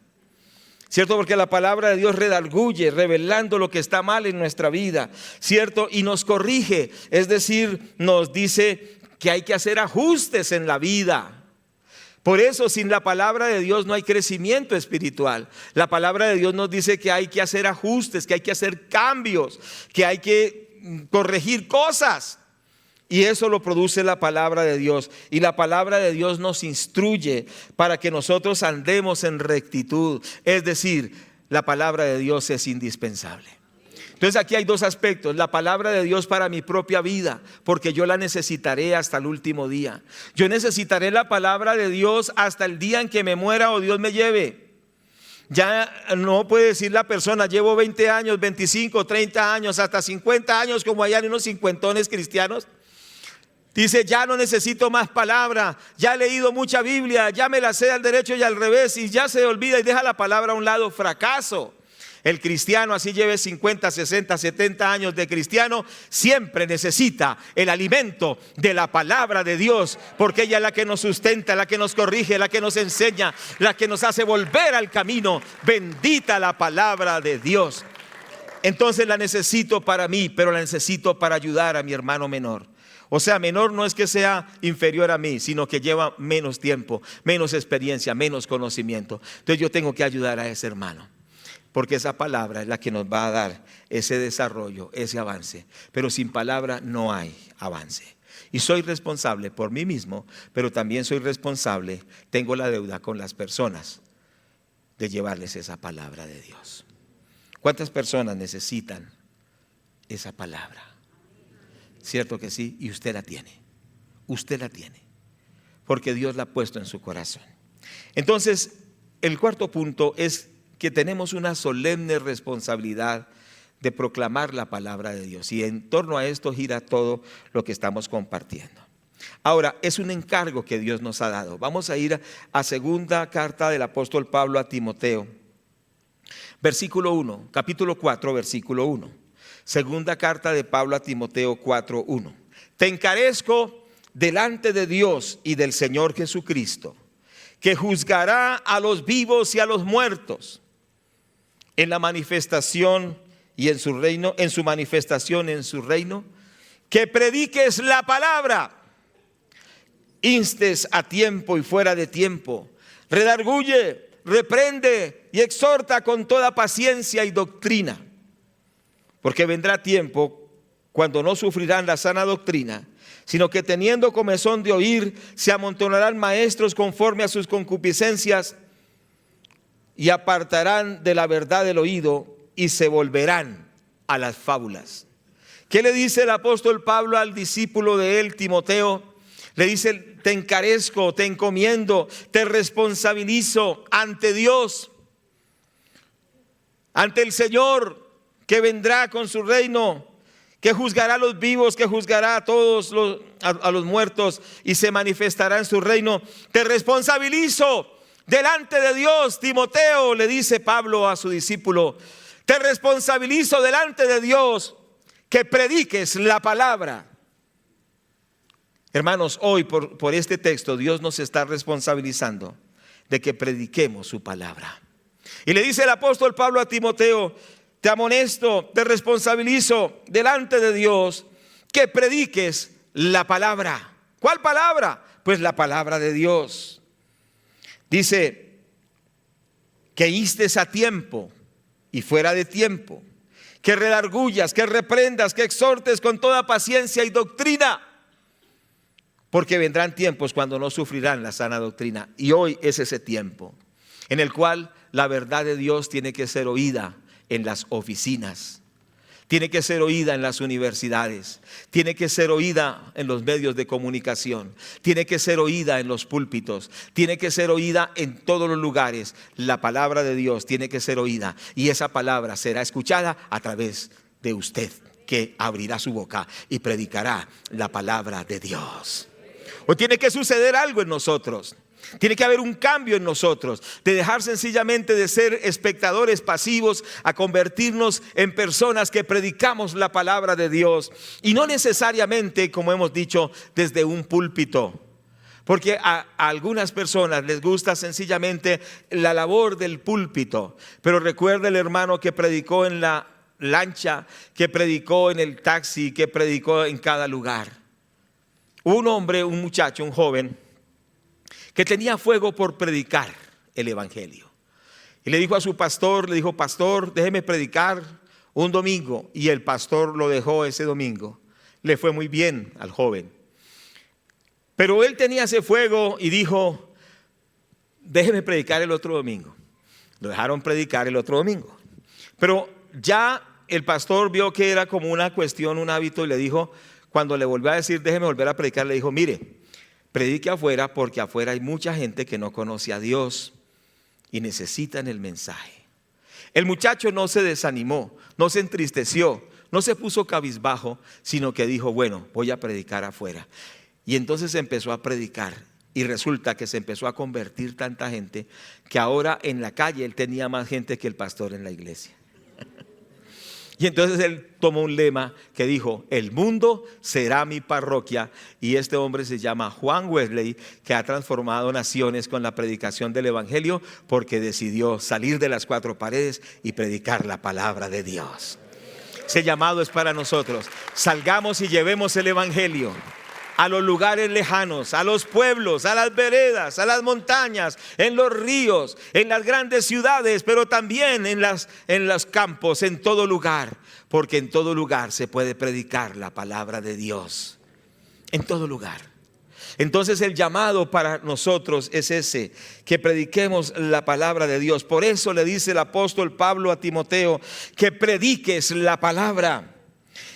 ¿Cierto? Porque la palabra de Dios redarguye, revelando lo que está mal en nuestra vida, ¿cierto? Y nos corrige, es decir, nos dice que hay que hacer ajustes en la vida. Por eso, sin la palabra de Dios no hay crecimiento espiritual. La palabra de Dios nos dice que hay que hacer ajustes, que hay que hacer cambios, que hay que corregir cosas. Y eso lo produce la palabra de Dios. Y la palabra de Dios nos instruye para que nosotros andemos en rectitud. Es decir, la palabra de Dios es indispensable. Entonces aquí hay dos aspectos: la palabra de Dios para mi propia vida, porque yo la necesitaré hasta el último día. Yo necesitaré la palabra de Dios hasta el día en que me muera o Dios me lleve. Ya no puede decir la persona: llevo 20 años, 25, 30 años, hasta 50 años, como hay unos cincuentones cristianos. Dice: ya no necesito más palabra, ya he leído mucha Biblia, ya me la sé al derecho y al revés, y ya se olvida y deja la palabra a un lado. Fracaso. El cristiano, así lleve 50, 60, 70 años de cristiano, siempre necesita el alimento de la palabra de Dios, porque ella es la que nos sustenta, la que nos corrige, la que nos enseña, la que nos hace volver al camino. Bendita la palabra de Dios. Entonces la necesito para mí, pero la necesito para ayudar a mi hermano menor. O sea, menor no es que sea inferior a mí, sino que lleva menos tiempo, menos experiencia, menos conocimiento. Entonces yo tengo que ayudar a ese hermano, porque esa palabra es la que nos va a dar ese desarrollo, ese avance. Pero sin palabra no hay avance. Y soy responsable por mí mismo, pero también soy responsable, tengo la deuda con las personas de llevarles esa palabra de Dios. ¿Cuántas personas necesitan esa palabra? Cierto que sí, y usted la tiene. Usted la tiene, porque Dios la ha puesto en su corazón. Entonces, el cuarto punto es que tenemos una solemne responsabilidad de proclamar la palabra de Dios. Y en torno a esto gira todo lo que estamos compartiendo. Ahora, es un encargo que Dios nos ha dado. Vamos a ir a segunda carta del apóstol Pablo a Timoteo. Versículo 1, capítulo 4, versículo 1. Segunda carta de Pablo a Timoteo 4:1. Te encarezco delante de Dios y del Señor Jesucristo, que juzgará a los vivos y a los muertos en la manifestación y en su reino, en su manifestación en su reino, que prediques la palabra, instes a tiempo y fuera de tiempo, redarguye, reprende y exhorta con toda paciencia y doctrina. Porque vendrá tiempo cuando no sufrirán la sana doctrina, sino que teniendo comezón de oír, se amontonarán maestros conforme a sus concupiscencias y apartarán de la verdad el oído y se volverán a las fábulas. ¿Qué le dice el apóstol Pablo al discípulo de él, Timoteo? Le dice: te encarezco, te encomiendo, te responsabilizo ante Dios, ante el Señor que vendrá con su reino, que juzgará a los vivos, que juzgará a todos a los muertos y se manifestará en su reino. Te responsabilizo delante de Dios, Timoteo, le dice Pablo a su discípulo, te responsabilizo delante de Dios que prediques la palabra. Hermanos, hoy por este texto Dios nos está responsabilizando de que prediquemos su palabra. Y le dice el apóstol Pablo a Timoteo: te amonesto, te responsabilizo delante de Dios que prediques la palabra. ¿Cuál palabra? Pues la palabra de Dios. Dice que instes a tiempo y fuera de tiempo, que redargullas, que reprendas, que exhortes con toda paciencia y doctrina, porque vendrán tiempos cuando no sufrirán la sana doctrina. Y hoy es ese tiempo en el cual la verdad de Dios tiene que ser oída en las oficinas, tiene que ser oída en las universidades, tiene que ser oída en los medios de comunicación, tiene que ser oída en los púlpitos, tiene que ser oída en todos los lugares. La palabra de Dios tiene que ser oída, y esa palabra será escuchada a través de usted, que abrirá su boca y predicará la palabra de Dios. O tiene que suceder algo en nosotros. Tiene que haber un cambio en nosotros, de dejar sencillamente de ser espectadores pasivos a convertirnos en personas que predicamos la palabra de Dios, y no necesariamente, como hemos dicho, desde un púlpito, porque a algunas personas les gusta sencillamente la labor del púlpito. Pero recuerda el hermano que predicó en la lancha, que predicó en el taxi, que predicó en cada lugar. Un hombre, un muchacho, un joven que tenía fuego por predicar el evangelio, y le dijo a su pastor, le dijo: pastor, déjeme predicar un domingo. Y el pastor lo dejó ese domingo. Le fue muy bien al joven, pero él tenía ese fuego y dijo: déjeme predicar el otro domingo. Lo dejaron predicar el otro domingo, pero ya el pastor vio que era como una cuestión, un hábito, y le dijo, cuando le volvió a decir déjeme volver a predicar, le dijo: mire, predique afuera, porque afuera hay mucha gente que no conoce a Dios y necesitan el mensaje. El muchacho no se desanimó, no se entristeció, no se puso cabizbajo, sino que dijo: bueno, voy a predicar afuera. Y entonces empezó a predicar, y resulta que se empezó a convertir tanta gente que ahora en la calle él tenía más gente que el pastor en la iglesia. Y entonces él tomó un lema que dijo: el mundo será mi parroquia. Y este hombre se llama Juan Wesley, que ha transformado naciones con la predicación del evangelio, porque decidió salir de las cuatro paredes y predicar la palabra de Dios. Ese llamado es para nosotros. Salgamos y llevemos el evangelio a los lugares lejanos, a los pueblos, a las veredas, a las montañas, en los ríos, en las grandes ciudades, pero también en los campos, en todo lugar, porque en todo lugar se puede predicar la palabra de Dios, en todo lugar. Entonces el llamado para nosotros es ese, que prediquemos la palabra de Dios. Por eso le dice el apóstol Pablo a Timoteo que prediques la palabra,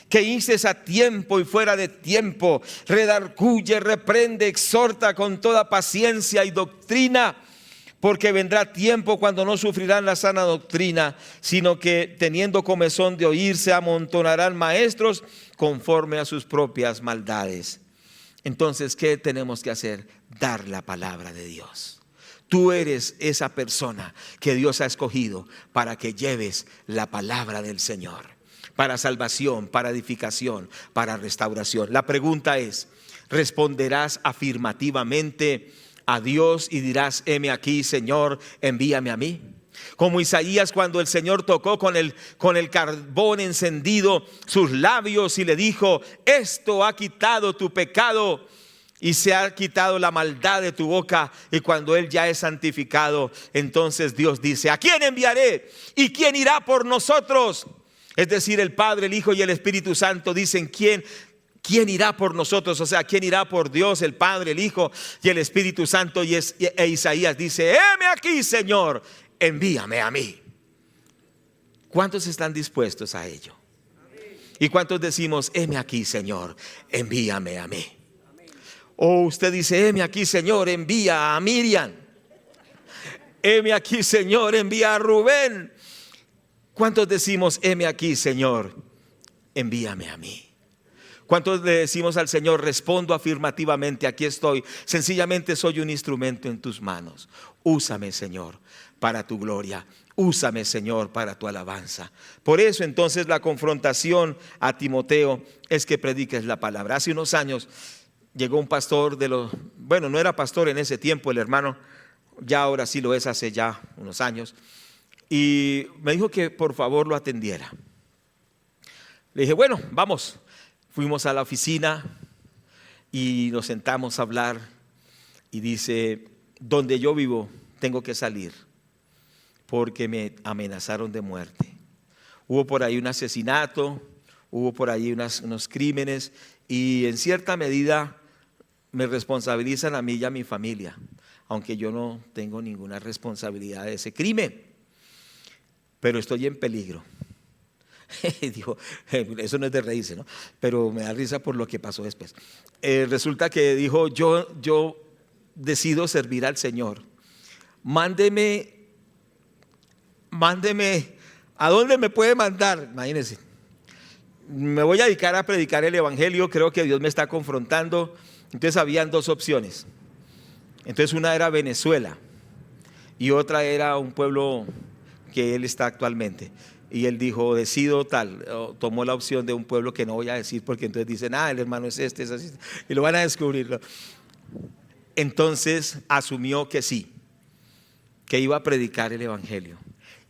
que instes a tiempo y fuera de tiempo, redarguye, reprende, exhorta con toda paciencia y doctrina, porque vendrá tiempo cuando no sufrirán la sana doctrina, sino que teniendo comezón de oír se amontonarán maestros conforme a sus propias maldades. Entonces, ¿qué tenemos que hacer? Dar la palabra de Dios. Tú eres esa persona que Dios ha escogido para que lleves la palabra del Señor, para salvación, para edificación, para restauración. La pregunta es: ¿responderás afirmativamente a Dios y dirás: heme aquí, Señor, envíame a mí? Como Isaías, cuando el Señor tocó con el carbón encendido sus labios y le dijo: esto ha quitado tu pecado y se ha quitado la maldad de tu boca. Y cuando Él ya es santificado, entonces Dios dice: ¿a quién enviaré? ¿Y quién irá por nosotros? Es decir, el Padre, el Hijo y el Espíritu Santo dicen: ¿quién irá por nosotros? O sea, ¿quién irá por Dios, el Padre, el Hijo y el Espíritu Santo? Y Isaías dice: heme aquí, Señor, envíame a mí. ¿Cuántos están dispuestos a ello? ¿Y cuántos decimos: heme aquí, Señor, envíame a mí? O usted dice, heme aquí, Señor, envía a Miriam. Heme aquí, Señor, envía a Rubén. ¿Cuántos decimos, heme aquí, Señor, envíame a mí? ¿Cuántos le decimos al Señor, respondo afirmativamente, aquí estoy, sencillamente soy un instrumento en tus manos? Úsame, Señor, para tu gloria. Úsame, Señor, para tu alabanza. Por eso entonces la confrontación a Timoteo es que prediques la palabra. Hace unos años llegó un pastor bueno, no era pastor en ese tiempo el hermano, ya ahora sí lo es, hace ya unos años, y me dijo que por favor lo atendiera. Le dije, bueno, vamos. Fuimos a la oficina y nos sentamos a hablar y dice, donde yo vivo tengo que salir porque me amenazaron de muerte. Hubo por ahí un asesinato, hubo por ahí unos crímenes y en cierta medida me responsabilizan a mí y a mi familia, aunque yo no tengo ninguna responsabilidad de ese crimen, pero estoy en peligro. Dijo, eso no es de reírse, ¿no? Pero me da risa por lo que pasó después. Resulta que dijo, yo decido servir al Señor. Mándeme, ¿a dónde me puede mandar? Imagínense, me voy a dedicar a predicar el evangelio, creo que Dios me está confrontando. Entonces habían dos opciones. Entonces una era Venezuela y otra era un pueblo que él está actualmente. Y él dijo, decido tal, tomó la opción de un pueblo que no voy a decir porque entonces dicen, el hermano es este, es así, y lo van a descubrir, ¿no? Entonces asumió que sí, que iba a predicar el evangelio.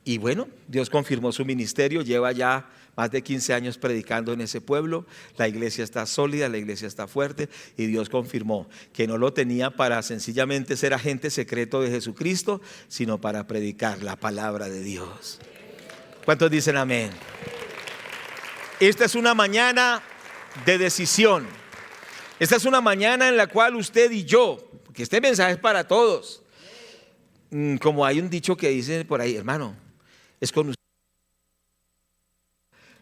Y bueno, Dios confirmó su ministerio, lleva ya más de 15 años predicando en ese pueblo. La iglesia está sólida, la iglesia está fuerte y Dios confirmó que no lo tenía para sencillamente ser agente secreto de Jesucristo, sino para predicar la palabra de Dios. ¿Cuántos dicen amén? Esta es una mañana de decisión. Esta es una mañana en la cual usted y yo, porque este mensaje es para todos. Como hay un dicho que dice por ahí, hermano, es con usted.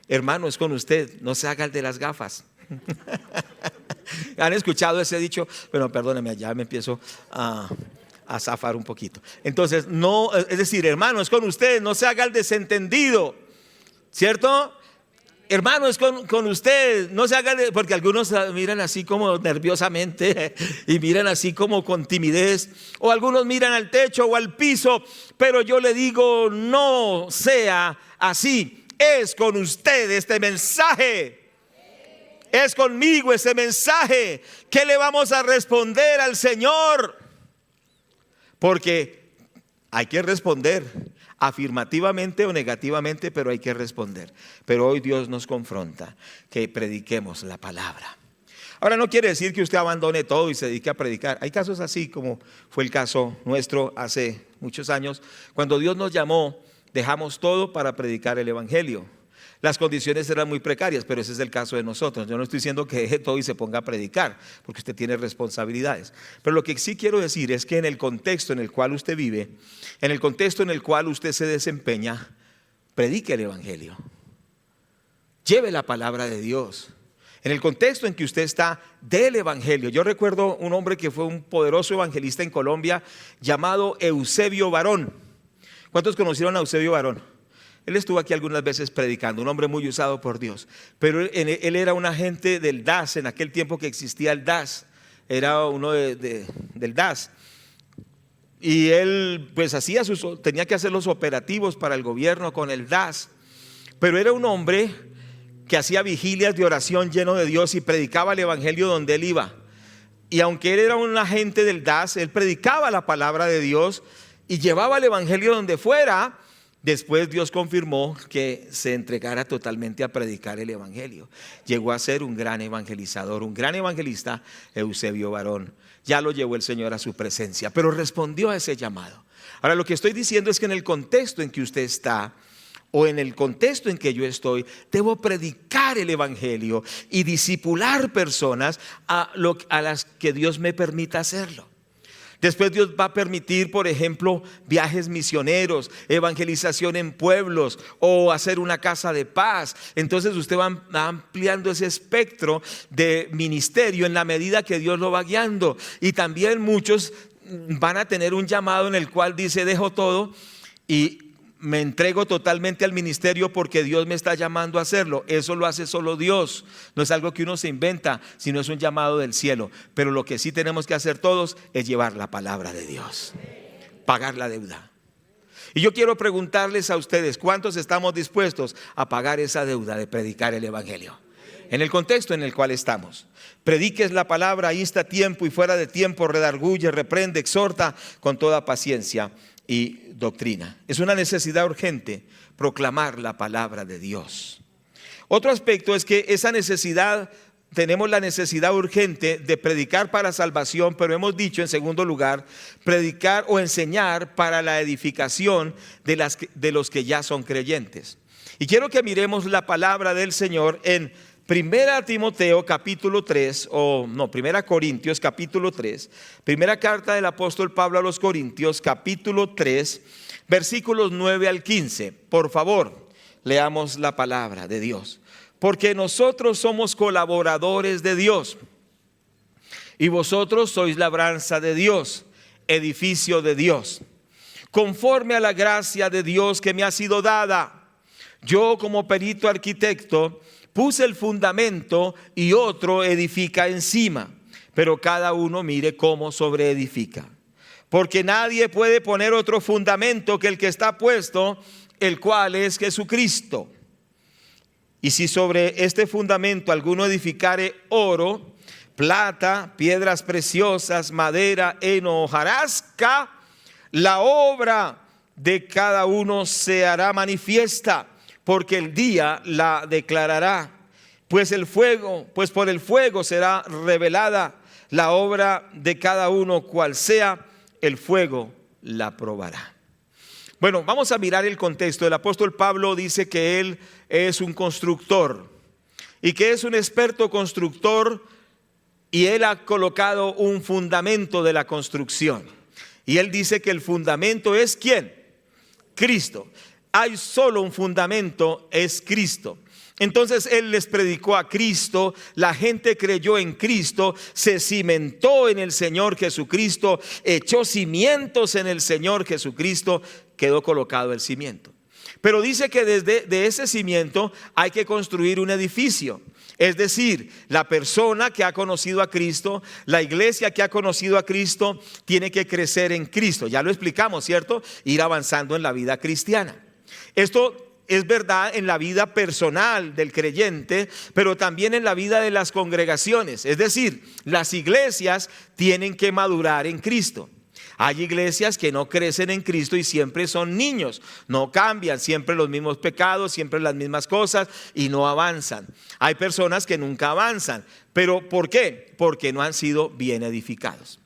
Hermano, es con usted, no se haga el de las gafas. ¿Han escuchado ese dicho? Bueno, perdóneme, ya me empiezo a zafar un poquito. Entonces, no, es decir, hermano, es con usted, no se haga el desentendido, ¿cierto? Hermano, es con usted, no se haga, porque algunos miran así como nerviosamente y miran así como con timidez, o algunos miran al techo o al piso, pero yo le digo, no sea así, es con usted este mensaje. Es conmigo ese mensaje. ¿Qué le vamos a responder al Señor? Porque hay que responder afirmativamente o negativamente, pero hay que responder. Pero hoy Dios nos confronta que prediquemos la palabra. Ahora no quiere decir que usted abandone todo y se dedique a predicar. Hay casos así como fue el caso nuestro hace muchos años. Cuando Dios nos llamó, dejamos todo para predicar el evangelio. Las condiciones eran muy precarias, pero ese es el caso de nosotros. Yo no estoy diciendo que deje todo y se ponga a predicar, porque usted tiene responsabilidades. Pero lo que sí quiero decir es que en el contexto en el cual usted vive, en el contexto en el cual usted se desempeña, predique el evangelio. Lleve la palabra de Dios. En el contexto en que usted está, del evangelio. Yo recuerdo un hombre que fue un poderoso evangelista en Colombia llamado Eusebio Barón. ¿Cuántos conocieron a Eusebio Barón? Él estuvo aquí algunas veces predicando, un hombre muy usado por Dios. Pero él era un agente del DAS, en aquel tiempo que existía el DAS. Era uno del DAS. Y él pues tenía que hacer los operativos para el gobierno con el DAS. Pero era un hombre que hacía vigilias de oración lleno de Dios y predicaba el evangelio donde él iba. Y aunque él era un agente del DAS, él predicaba la palabra de Dios y llevaba el evangelio donde fuera. Después Dios confirmó que se entregara totalmente a predicar el evangelio. Llegó a ser un gran evangelizador, un gran evangelista, Eusebio Barón. Ya lo llevó el Señor a su presencia, pero respondió a ese llamado. Ahora lo que estoy diciendo es que en el contexto en que usted está, o en el contexto en que yo estoy, debo predicar el evangelio y discipular personas a las que Dios me permita hacerlo. Después Dios va a permitir, por ejemplo, viajes misioneros, evangelización en pueblos o hacer una casa de paz. Entonces usted va ampliando ese espectro de ministerio en la medida que Dios lo va guiando. Y también muchos van a tener un llamado en el cual dice: dejo todo y me entrego totalmente al ministerio porque Dios me está llamando a hacerlo. Eso lo hace solo Dios, no es algo que uno se inventa, sino es un llamado del cielo. Pero lo que sí tenemos que hacer todos es llevar la palabra de Dios, pagar la deuda. Y yo quiero preguntarles a ustedes: ¿cuántos estamos dispuestos a pagar esa deuda de predicar el evangelio? En el contexto en el cual estamos. Prediques la palabra, insta a tiempo y fuera de tiempo, redarguye, reprende, exhorta con toda paciencia y doctrina. Es una necesidad urgente proclamar la palabra de Dios. Otro aspecto es que esa necesidad, tenemos la necesidad urgente de predicar para salvación, pero hemos dicho en segundo lugar, predicar o enseñar para la edificación de los que ya son creyentes. Y quiero que miremos la palabra del Señor en Primera Timoteo capítulo 3, Primera Corintios capítulo 3, primera carta del apóstol Pablo a los Corintios capítulo 3, versículos 9 al 15. Por favor, leamos la palabra de Dios. Porque nosotros somos colaboradores de Dios y vosotros sois labranza de Dios, edificio de Dios, conforme a la gracia de Dios que me ha sido dada. Yo, como perito arquitecto, puse el fundamento y otro edifica encima, pero cada uno mire cómo sobreedifica. Porque nadie puede poner otro fundamento que el que está puesto, el cual es Jesucristo. Y si sobre este fundamento alguno edificare oro, plata, piedras preciosas, madera, heno, hojarasca, la obra de cada uno se hará manifiesta, porque el día la declarará, pues por el fuego será revelada la obra de cada uno, cual sea, el fuego la probará. Bueno, vamos a mirar el contexto. El apóstol Pablo dice que él es un constructor y que es un experto constructor, y él ha colocado un fundamento de la construcción. Y él dice que el fundamento es ¿quién? Cristo. Hay solo un fundamento, es Cristo. Entonces él les predicó a Cristo, la gente creyó en Cristo, se cimentó en el Señor Jesucristo, echó cimientos en el Señor Jesucristo, quedó colocado el cimiento. Pero dice que desde ese cimiento hay que construir un edificio. Es decir, la persona que ha conocido a Cristo, la iglesia que ha conocido a Cristo, tiene que crecer en Cristo. Ya lo explicamos, ¿cierto? Ir avanzando en la vida cristiana. Esto es verdad en la vida personal del creyente, pero también en la vida de las congregaciones. Es decir, las iglesias tienen que madurar en Cristo. Hay iglesias que no crecen en Cristo y siempre son niños, no cambian, siempre los mismos pecados, siempre las mismas cosas y no avanzan. Hay personas que nunca avanzan, pero ¿por qué? Porque no han sido bien edificados.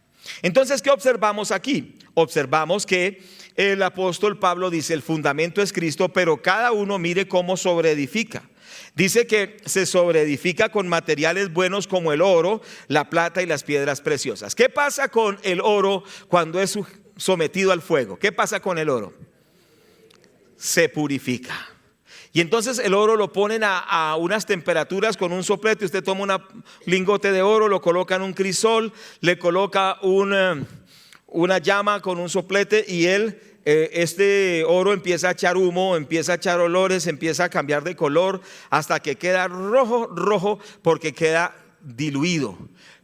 Entonces, ¿qué observamos aquí? Observamos que el apóstol Pablo dice: el fundamento es Cristo, pero cada uno mire cómo sobreedifica. Dice que se sobreedifica con materiales buenos como el oro, la plata y las piedras preciosas. ¿Qué pasa con el oro cuando es sometido al fuego? ¿Qué pasa con el oro? Se purifica. Y entonces el oro lo ponen a unas temperaturas con un soplete. Usted toma un lingote de oro, lo coloca en un crisol, le coloca una llama con un soplete y este oro empieza a echar humo, empieza a echar olores, empieza a cambiar de color hasta que queda rojo porque queda diluido.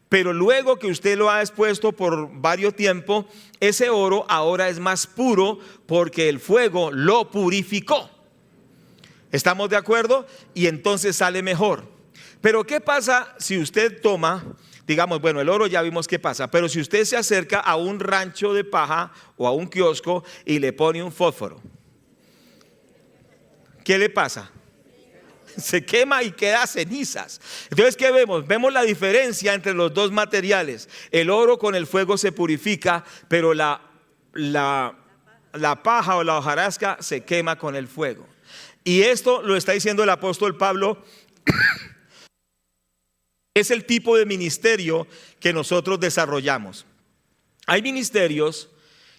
Pero luego que usted lo ha expuesto por varios tiempos, ese oro ahora es más puro porque el fuego lo purificó. ¿Estamos de acuerdo? Y entonces sale mejor. Pero ¿qué pasa si usted toma, digamos, bueno, el oro ya vimos qué pasa, pero si usted se acerca a un rancho de paja o a un kiosco y le pone un fósforo, ¿qué le pasa? Se quema y queda cenizas. Entonces, ¿qué vemos? Vemos la diferencia entre los dos materiales. El oro con el fuego se purifica, pero la paja o la hojarasca se quema con el fuego. Y esto lo está diciendo el apóstol Pablo. Es el tipo de ministerio que nosotros desarrollamos. Hay ministerios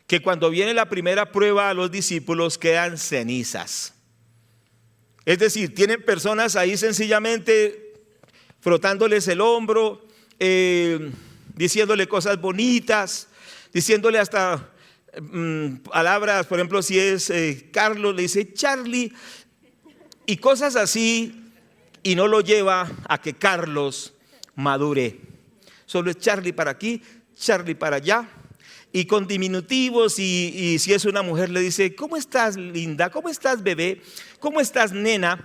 que cuando viene la primera prueba a los discípulos quedan cenizas. Es decir, tienen personas ahí sencillamente frotándoles el hombro, diciéndole cosas bonitas, diciéndole hasta palabras, por ejemplo, si es Carlos, le dice Charlie, y cosas así, y no lo lleva a que Carlos madure. Solo es Charlie para aquí, Charlie para allá, y con diminutivos, y si es una mujer le dice, ¿cómo estás, linda? ¿Cómo estás, bebé? ¿Cómo estás, nena?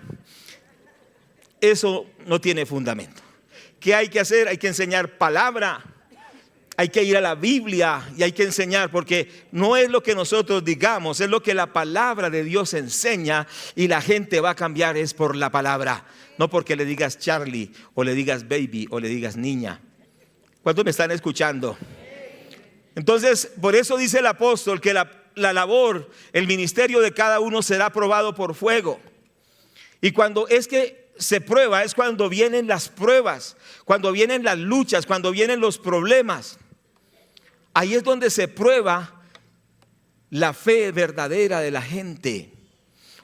Eso no tiene fundamento. ¿Qué hay que hacer? Hay que enseñar palabra, hay que ir a la Biblia y hay que enseñar, porque no es lo que nosotros digamos, es lo que la palabra de Dios enseña, y la gente va a cambiar es por la palabra, no porque le digas Charlie o le digas baby o le digas niña. ¿Cuántos me están escuchando? Entonces, por eso dice el apóstol que la labor, el ministerio de cada uno será probado por fuego. Y cuando es que se prueba, es cuando vienen las pruebas, cuando vienen las luchas, cuando vienen los problemas. Ahí es donde se prueba la fe verdadera de la gente.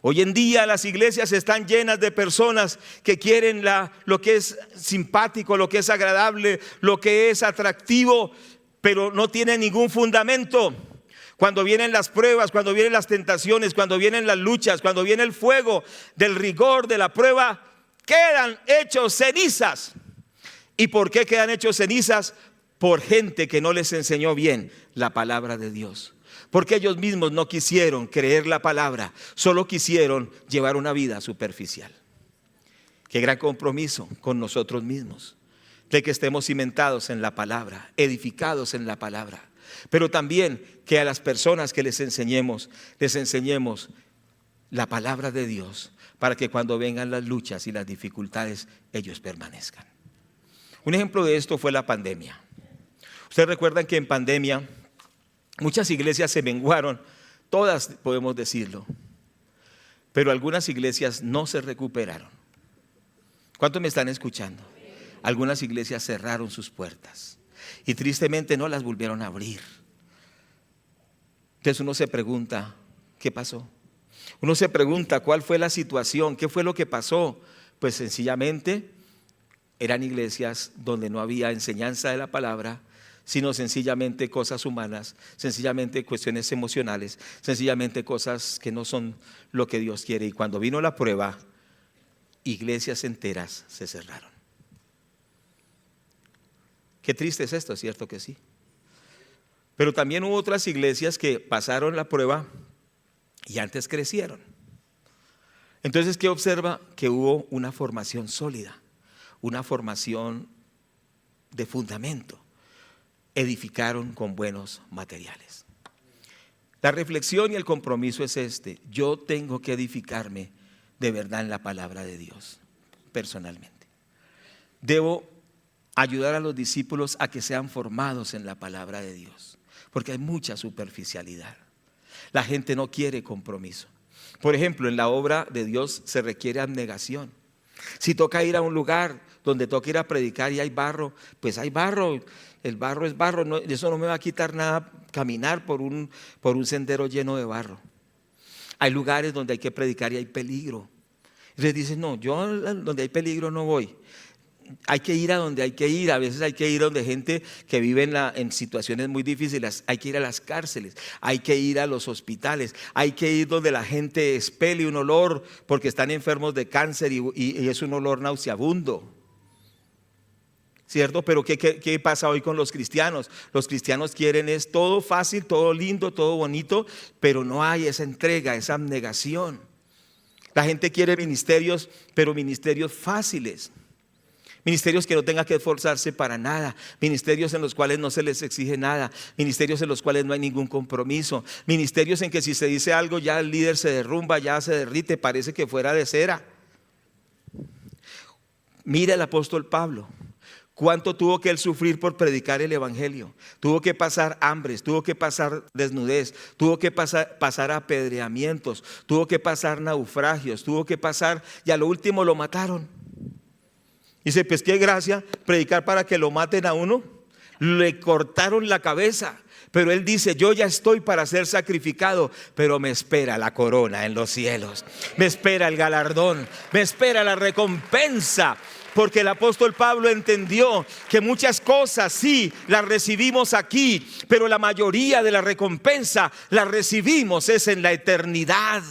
Hoy en día las iglesias están llenas de personas que quieren lo que es simpático, lo que es agradable, lo que es atractivo, pero no tiene ningún fundamento. Cuando vienen las pruebas, cuando vienen las tentaciones, cuando vienen las luchas, cuando viene el fuego del rigor de la prueba, quedan hechos cenizas. ¿Y por qué quedan hechos cenizas? Por gente que no les enseñó bien la palabra de Dios. Porque ellos mismos no quisieron creer la palabra, solo quisieron llevar una vida superficial. Qué gran compromiso con nosotros mismos, de que estemos cimentados en la palabra, edificados en la palabra, pero también que a las personas que les enseñemos la palabra de Dios, para que cuando vengan las luchas y las dificultades, ellos permanezcan. Un ejemplo de esto fue la pandemia. Ustedes recuerdan que en pandemia muchas iglesias se menguaron, todas podemos decirlo, pero algunas iglesias no se recuperaron. ¿Cuántos me están escuchando? Algunas iglesias cerraron sus puertas y tristemente no las volvieron a abrir. Entonces uno se pregunta, ¿qué pasó? Uno se pregunta, ¿cuál fue la situación? ¿Qué fue lo que pasó? Pues sencillamente eran iglesias donde no había enseñanza de la palabra, sino sencillamente cosas humanas, sencillamente cuestiones emocionales, sencillamente cosas que no son lo que Dios quiere. Y cuando vino la prueba, iglesias enteras se cerraron. Qué triste es esto, ¿cierto que sí? Pero también hubo otras iglesias que pasaron la prueba y antes crecieron. Entonces, ¿qué observa? Que hubo una formación sólida, una formación de fundamento. Edificaron con buenos materiales. La reflexión y el compromiso es este: yo tengo que edificarme de verdad en la palabra de Dios, personalmente. Debo ayudar a los discípulos a que sean formados en la palabra de Dios, porque hay mucha superficialidad. La gente no quiere compromiso. Por ejemplo, en la obra de Dios se requiere abnegación. Si toca ir a un lugar donde toca ir a predicar y hay barro, pues hay barro. El barro es barro, no, eso no me va a quitar nada caminar por un sendero lleno de barro. Hay lugares donde hay que predicar y hay peligro. Entonces dicen, no, yo donde hay peligro no voy. Hay que ir a donde hay que ir. A veces hay que ir donde gente que vive en situaciones muy difíciles. Hay que ir a las cárceles, hay que ir a los hospitales, hay que ir donde la gente expele un olor porque están enfermos de cáncer y es un olor nauseabundo, ¿cierto? Pero ¿qué pasa hoy con los cristianos? Los cristianos quieren es todo fácil, todo lindo, todo bonito, pero no hay esa entrega, esa abnegación. La gente quiere ministerios, pero ministerios fáciles. Ministerios que no tengan que esforzarse para nada, ministerios en los cuales no se les exige nada, ministerios en los cuales no hay ningún compromiso, ministerios en que si se dice algo ya el líder se derrumba, ya se derrite, parece que fuera de cera. Mira el apóstol Pablo, cuánto tuvo que él sufrir por predicar el evangelio. Tuvo que pasar hambres, tuvo que pasar desnudez, tuvo que pasar apedreamientos, tuvo que pasar naufragios, tuvo que pasar, y a lo último lo mataron. Dice, pues qué gracia predicar para que lo maten a uno. le cortaron la cabeza. Pero él dice, yo ya estoy para ser sacrificado, pero me espera la corona en los cielos, me espera el galardón, me espera la recompensa. Porque el apóstol Pablo entendió que muchas cosas sí las recibimos aquí, pero la mayoría de la recompensa la recibimos es en la eternidad.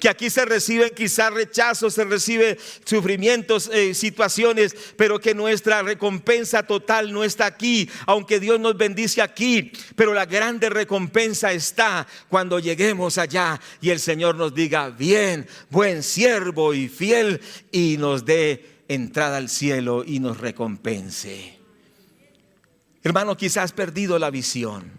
Que aquí se reciben quizás rechazos, se reciben sufrimientos, situaciones, pero que nuestra recompensa total no está aquí, aunque Dios nos bendice aquí. Pero la grande recompensa está cuando lleguemos allá y el Señor nos diga, bien, buen siervo y fiel, y nos dé entrada al cielo y nos recompense. Hermano, quizás has perdido la visión.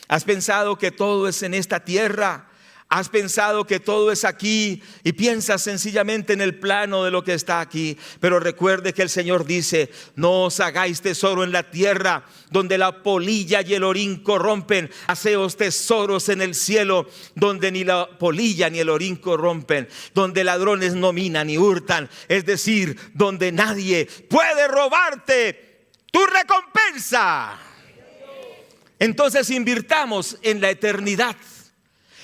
Has pensado que todo es en esta tierra. Has pensado que todo es aquí y piensas sencillamente en el plano de lo que está aquí. Pero recuerde que el Señor dice, no os hagáis tesoro en la tierra, donde la polilla y el orín corrompen. Haceos tesoros en el cielo, donde ni la polilla ni el orín corrompen, donde ladrones no minan ni hurtan. Es decir, donde nadie puede robarte tu recompensa. Entonces invirtamos en la eternidad.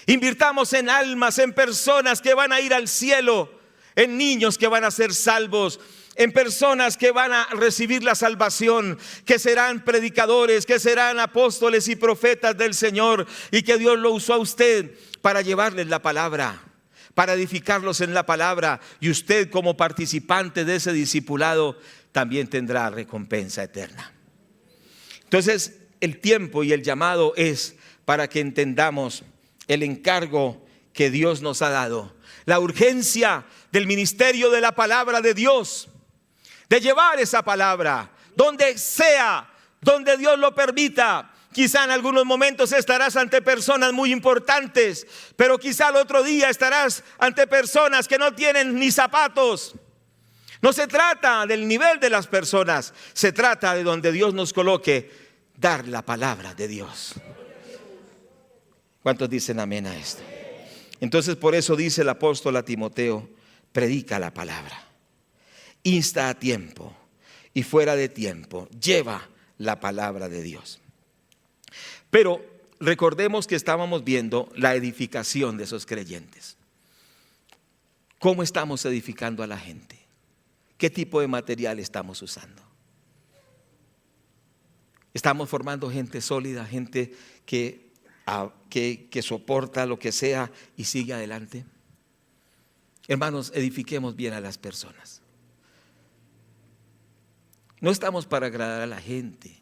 Invirtamos en almas, en personas que van a ir al cielo, en niños que van a ser salvos, en personas que van a recibir la salvación, que serán predicadores, que serán apóstoles y profetas del Señor, y que Dios lo usó a usted para llevarles la palabra, para edificarlos en la palabra, y usted como participante de ese discipulado también tendrá recompensa eterna. Entonces el tiempo y el llamado es para que entendamos el encargo que Dios nos ha dado, la urgencia del ministerio de la palabra de Dios, de llevar esa palabra donde sea, donde Dios lo permita. Quizá en algunos momentos estarás ante personas muy importantes, pero quizá el otro día estarás ante personas que no tienen ni zapatos. No se trata del nivel de las personas, se trata de donde Dios nos coloque, dar la palabra de Dios. ¿Cuántos dicen amén a esto? Entonces por eso dice el apóstol a Timoteo, predica la palabra, insta a tiempo y fuera de tiempo, lleva la palabra de Dios. Pero recordemos que estábamos viendo la edificación de esos creyentes. ¿Cómo estamos edificando a la gente? ¿Qué tipo de material estamos usando? ¿Estamos formando gente sólida, gente que soporta lo que sea y sigue adelante? Hermanos, edifiquemos bien a las personas. No estamos para agradar a la gente,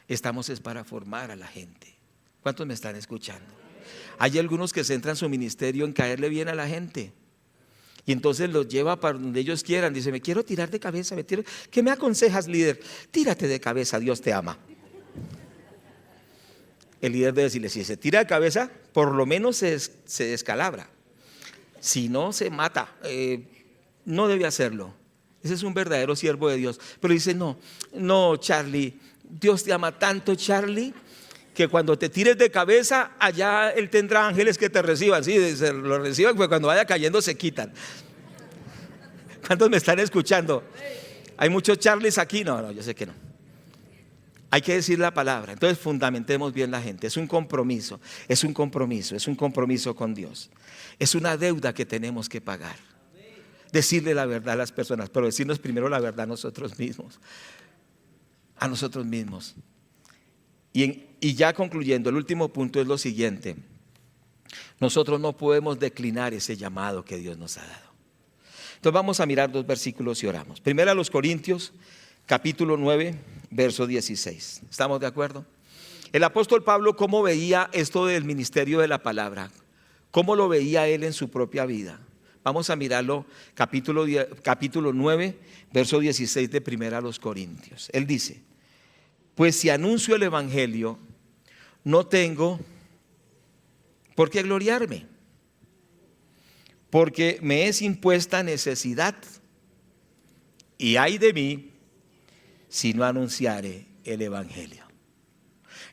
estamos es para formar a la gente. ¿Cuántos me están escuchando? Hay algunos que centran su ministerio en caerle bien a la gente y entonces los lleva para donde ellos quieran. Dice, me quiero tirar de cabeza, ¿qué me aconsejas, líder? Tírate de cabeza, Dios te ama. El líder debe decirle, si se tira de cabeza, por lo menos se descalabra. Si no, se mata. No debe hacerlo. Ese es un verdadero siervo de Dios. Pero dice, no, Charlie, Dios te ama tanto, Charlie, que cuando te tires de cabeza, allá Él tendrá ángeles que te reciban. Sí, se lo reciban, porque cuando vaya cayendo se quitan. ¿Cuántos me están escuchando? ¿Hay muchos Charlies aquí? No, yo sé que no. Hay que decir la palabra. Entonces fundamentemos bien la gente. Es un compromiso con Dios. Es una deuda que tenemos que pagar. Decirle la verdad a las personas, pero decirnos primero la verdad a nosotros mismos. A nosotros mismos. Y ya concluyendo, el último punto es lo siguiente. Nosotros no podemos declinar ese llamado que Dios nos ha dado. Entonces vamos a mirar 2 versículos y oramos. Primero a los Corintios, capítulo 9, verso 16. ¿Estamos de acuerdo? El apóstol Pablo, ¿cómo veía esto del ministerio de la palabra? ¿Cómo lo veía él en su propia vida? Vamos a mirarlo, capítulo 9, verso 16 de primera a los Corintios. Él dice, pues si anuncio el evangelio, no tengo por qué gloriarme, porque me es impuesta necesidad, y ay de mí si no anunciare el evangelio.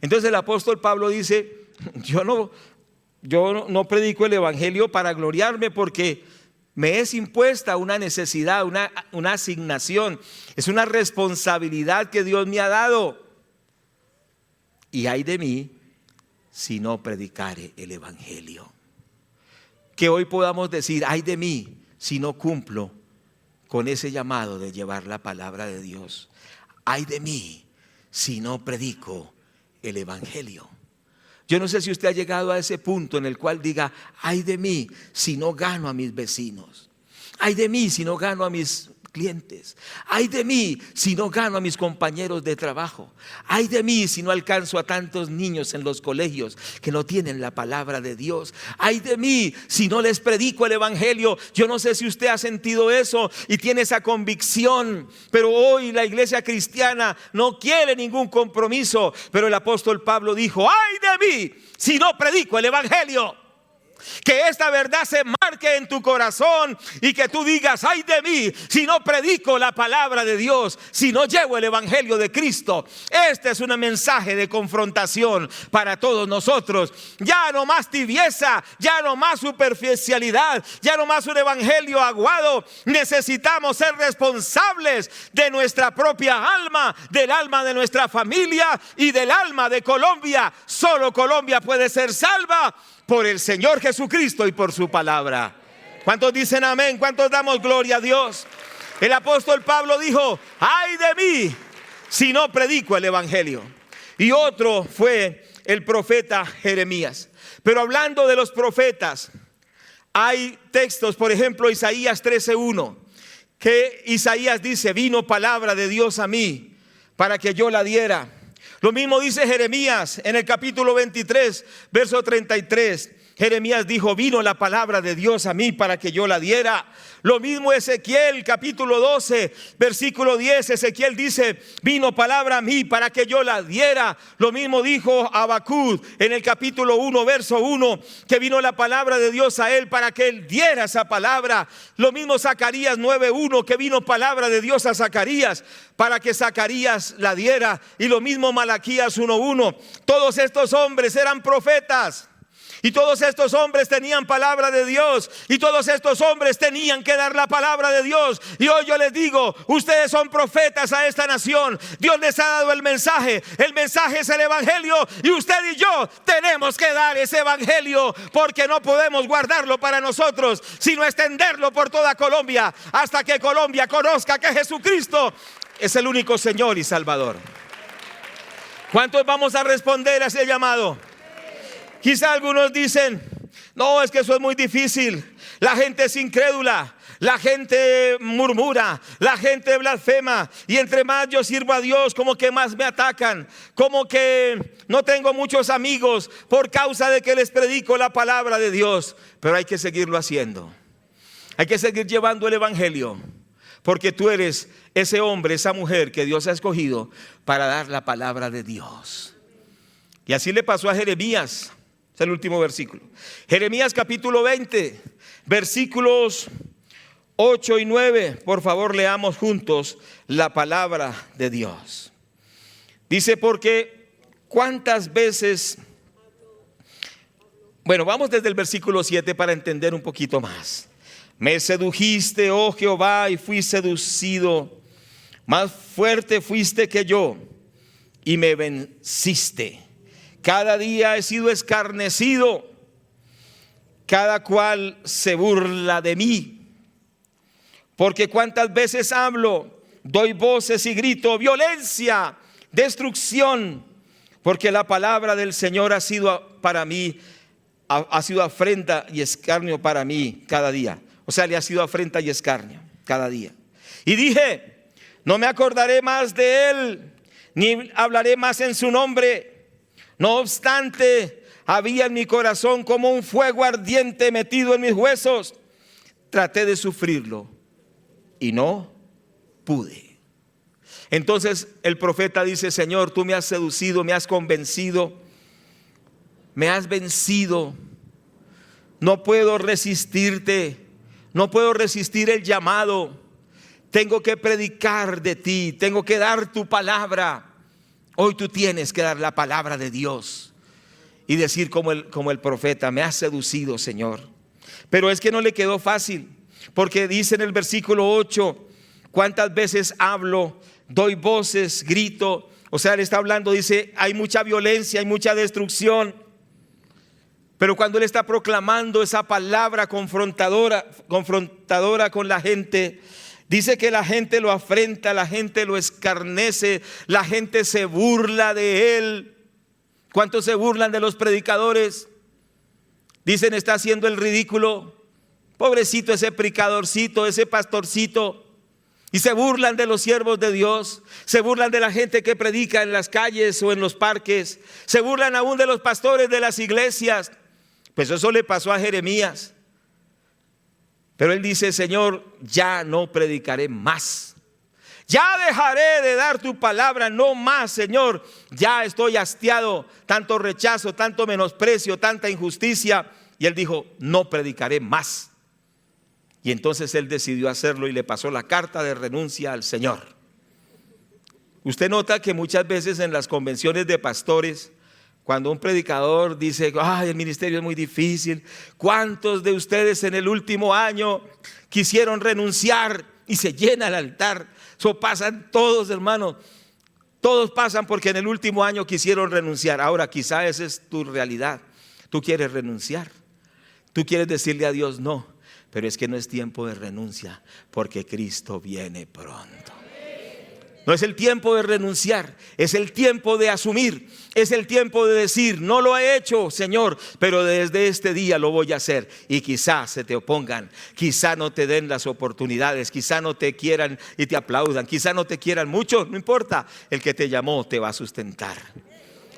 Entonces el apóstol Pablo dice, yo no predico el evangelio para gloriarme, porque me es impuesta una necesidad, una asignación, es una responsabilidad que Dios me ha dado. y ay de mí si no predicare el evangelio. Que hoy podamos decir, ay de mí si no cumplo con ese llamado de llevar la palabra de Dios. Ay de mí si no predico el evangelio. Yo no sé si usted ha llegado a ese punto en el cual diga, ay de mí si no gano a mis vecinos. Ay de mí si no gano a mis clientes. Ay de mí si no gano a mis compañeros de trabajo. Ay de mí si no alcanzo a tantos niños en los colegios que no tienen la palabra de Dios. Ay de mí si no les predico el evangelio. Yo no sé si usted ha sentido eso y tiene esa convicción, pero hoy la iglesia cristiana no quiere ningún compromiso. Pero el apóstol Pablo dijo, ay de mí si no predico el evangelio. Que esta verdad se marque en tu corazón y que tú digas, ay de mí si no predico la palabra de Dios, si no llevo el evangelio de Cristo. Este es un mensaje de confrontación para todos nosotros. Ya no más tibieza, ya no más superficialidad, ya no más un evangelio aguado. Necesitamos ser responsables de nuestra propia alma, del alma de nuestra familia y del alma de Colombia. Solo Colombia puede ser salva por el Señor Jesucristo y por su palabra. ¿Cuántos dicen amén? ¿Cuántos damos gloria a Dios? El apóstol Pablo dijo, ay de mí si no predico el evangelio. Y otro fue el profeta Jeremías. Pero hablando de los profetas, hay textos, por ejemplo Isaías 13:1, que Isaías dice, vino palabra de Dios a mí para que yo la diera. Lo mismo dice Jeremías en el capítulo 23, verso 33. Jeremías dijo, vino la palabra de Dios a mí para que yo la diera. Lo mismo Ezequiel capítulo 12, versículo 10. Ezequiel dice, vino palabra a mí para que yo la diera. Lo mismo dijo Habacuc en el capítulo 1, verso 1, que vino la palabra de Dios a él para que él diera esa palabra. Lo mismo Zacarías 9:1, que vino palabra de Dios a Zacarías para que Zacarías la diera. Y lo mismo Malaquías 1:1. Todos estos hombres eran profetas. Y todos estos hombres tenían palabra de Dios. Y todos estos hombres tenían que dar la palabra de Dios. Y hoy yo les digo, ustedes son profetas a esta nación. Dios les ha dado el mensaje. El mensaje es el evangelio. Y usted y yo tenemos que dar ese evangelio. Porque no podemos guardarlo para nosotros, sino extenderlo por toda Colombia. Hasta que Colombia conozca que Jesucristo es el único Señor y Salvador. ¿Cuántos vamos a responder a ese llamado? Quizá algunos dicen, no, es que eso es muy difícil. La gente es incrédula, la gente murmura, la gente blasfema. Y entre más yo sirvo a Dios, como que más me atacan. Como que no tengo muchos amigos por causa de que les predico la palabra de Dios. Pero hay que seguirlo haciendo. Hay que seguir llevando el evangelio. Porque tú eres ese hombre, esa mujer que Dios ha escogido para dar la palabra de Dios. Y así le pasó a Jeremías. Es el último versículo. Jeremías capítulo 20, versículos 8 y 9. Por favor, leamos juntos la palabra de Dios. Dice, porque cuántas veces... Bueno, vamos desde el versículo 7 para entender un poquito más. Me sedujiste, oh Jehová, y fui seducido. Más fuerte fuiste que yo y me venciste. Cada día he sido escarnecido, cada cual se burla de mí. Porque cuántas veces hablo, doy voces y grito, violencia, destrucción. Porque la palabra del Señor ha sido para mí, ha sido afrenta y escarnio para mí cada día. O sea, le ha sido afrenta y escarnio cada día. Y dije, no me acordaré más de él, ni hablaré más en su nombre. No obstante, había en mi corazón como un fuego ardiente metido en mis huesos. Traté de sufrirlo y no pude. Entonces el profeta dice, Señor, tú me has seducido, me has convencido, me has vencido. No puedo resistirte, no puedo resistir el llamado. Tengo que predicar de ti, tengo que dar tu palabra. Hoy tú tienes que dar la palabra de Dios y decir como el profeta, me has seducido, Señor. Pero es que no le quedó fácil, porque dice en el versículo 8, cuántas veces hablo, doy voces, grito, O sea, él está hablando, dice, hay mucha violencia, hay mucha destrucción. Pero cuando él está proclamando esa palabra confrontadora con la gente, dice que la gente lo afrenta, la gente lo escarnece, la gente se burla de él. ¿Cuántos se burlan de los predicadores? Dicen, está haciendo el ridículo. Pobrecito ese predicadorcito, ese pastorcito. Y se burlan de los siervos de Dios, se burlan de la gente que predica en las calles o en los parques, se burlan aún de los pastores de las iglesias. Pues eso le pasó a Jeremías. Pero él dice, Señor, ya no predicaré más. Ya dejaré de dar tu palabra, no más, Señor. Ya estoy hastiado, tanto rechazo, tanto menosprecio, tanta injusticia. Y él dijo, no predicaré más. Y entonces él decidió hacerlo y le pasó la carta de renuncia al Señor. Usted nota que muchas veces en las convenciones de pastores, cuando un predicador dice, ay, el ministerio es muy difícil, ¿cuántos de ustedes en el último año quisieron renunciar? Y se llena el altar. Eso pasan todos, hermanos. Todos pasan porque en el último año quisieron renunciar. Ahora quizá esa es tu realidad. Tú quieres renunciar. Tú quieres decirle a Dios no. Pero es que no es tiempo de renuncia, porque Cristo viene pronto. No es el tiempo de renunciar, es el tiempo de asumir, es el tiempo de decir, no lo he hecho, Señor, pero desde este día lo voy a hacer. Y quizás se te opongan, quizá no te den las oportunidades, quizá no te quieran y te aplaudan, quizá no te quieran mucho, no importa, el que te llamó te va a sustentar.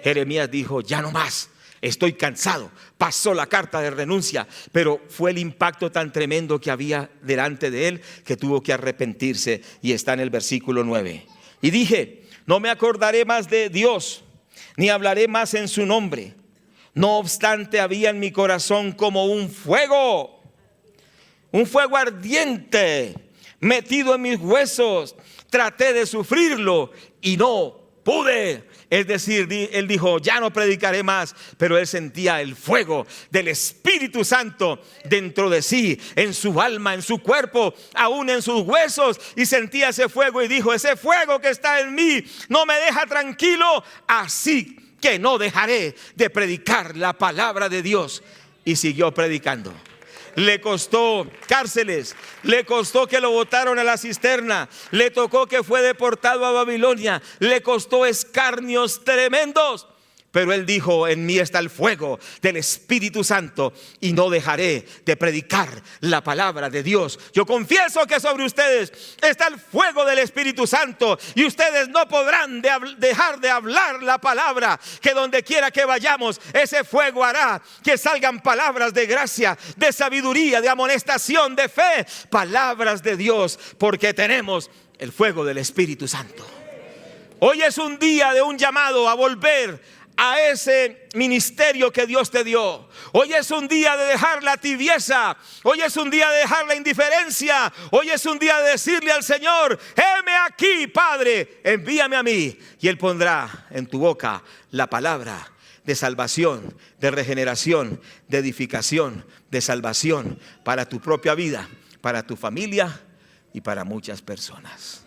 Jeremías dijo, ya no más. Estoy cansado, pasó la carta de renuncia, pero fue el impacto tan tremendo que había delante de él que tuvo que arrepentirse, y está en el versículo 9. Y dije, no me acordaré más de Dios, ni hablaré más en su nombre. No obstante, había en mi corazón como un fuego ardiente metido en mis huesos. Traté de sufrirlo y no pude. Es decir, él dijo, ya no predicaré más, pero él sentía el fuego del Espíritu Santo dentro de sí, en su alma, en su cuerpo, aún en sus huesos, y sentía ese fuego y dijo, ese fuego que está en mí no me deja tranquilo, así que no dejaré de predicar la palabra de Dios. Y siguió predicando. Le costó cárceles, le costó que lo botaron a la cisterna, le tocó que fue deportado a Babilonia, le costó escarnios tremendos. Pero él dijo, en mí está el fuego del Espíritu Santo y no dejaré de predicar la palabra de Dios. Yo confieso que sobre ustedes está el fuego del Espíritu Santo y ustedes no podrán dejar de hablar la palabra, que donde quiera que vayamos, ese fuego hará que salgan palabras de gracia, de sabiduría, de amonestación, de fe, palabras de Dios, porque tenemos el fuego del Espíritu Santo. Hoy es un día de un llamado a volver a ese ministerio que Dios te dio. Hoy es un día de dejar la tibieza. Hoy es un día de dejar la indiferencia. Hoy es un día de decirle al Señor, heme aquí, Padre, envíame a mí. Y Él pondrá en tu boca la palabra de salvación, de regeneración, de edificación, de salvación para tu propia vida, para tu familia y para muchas personas.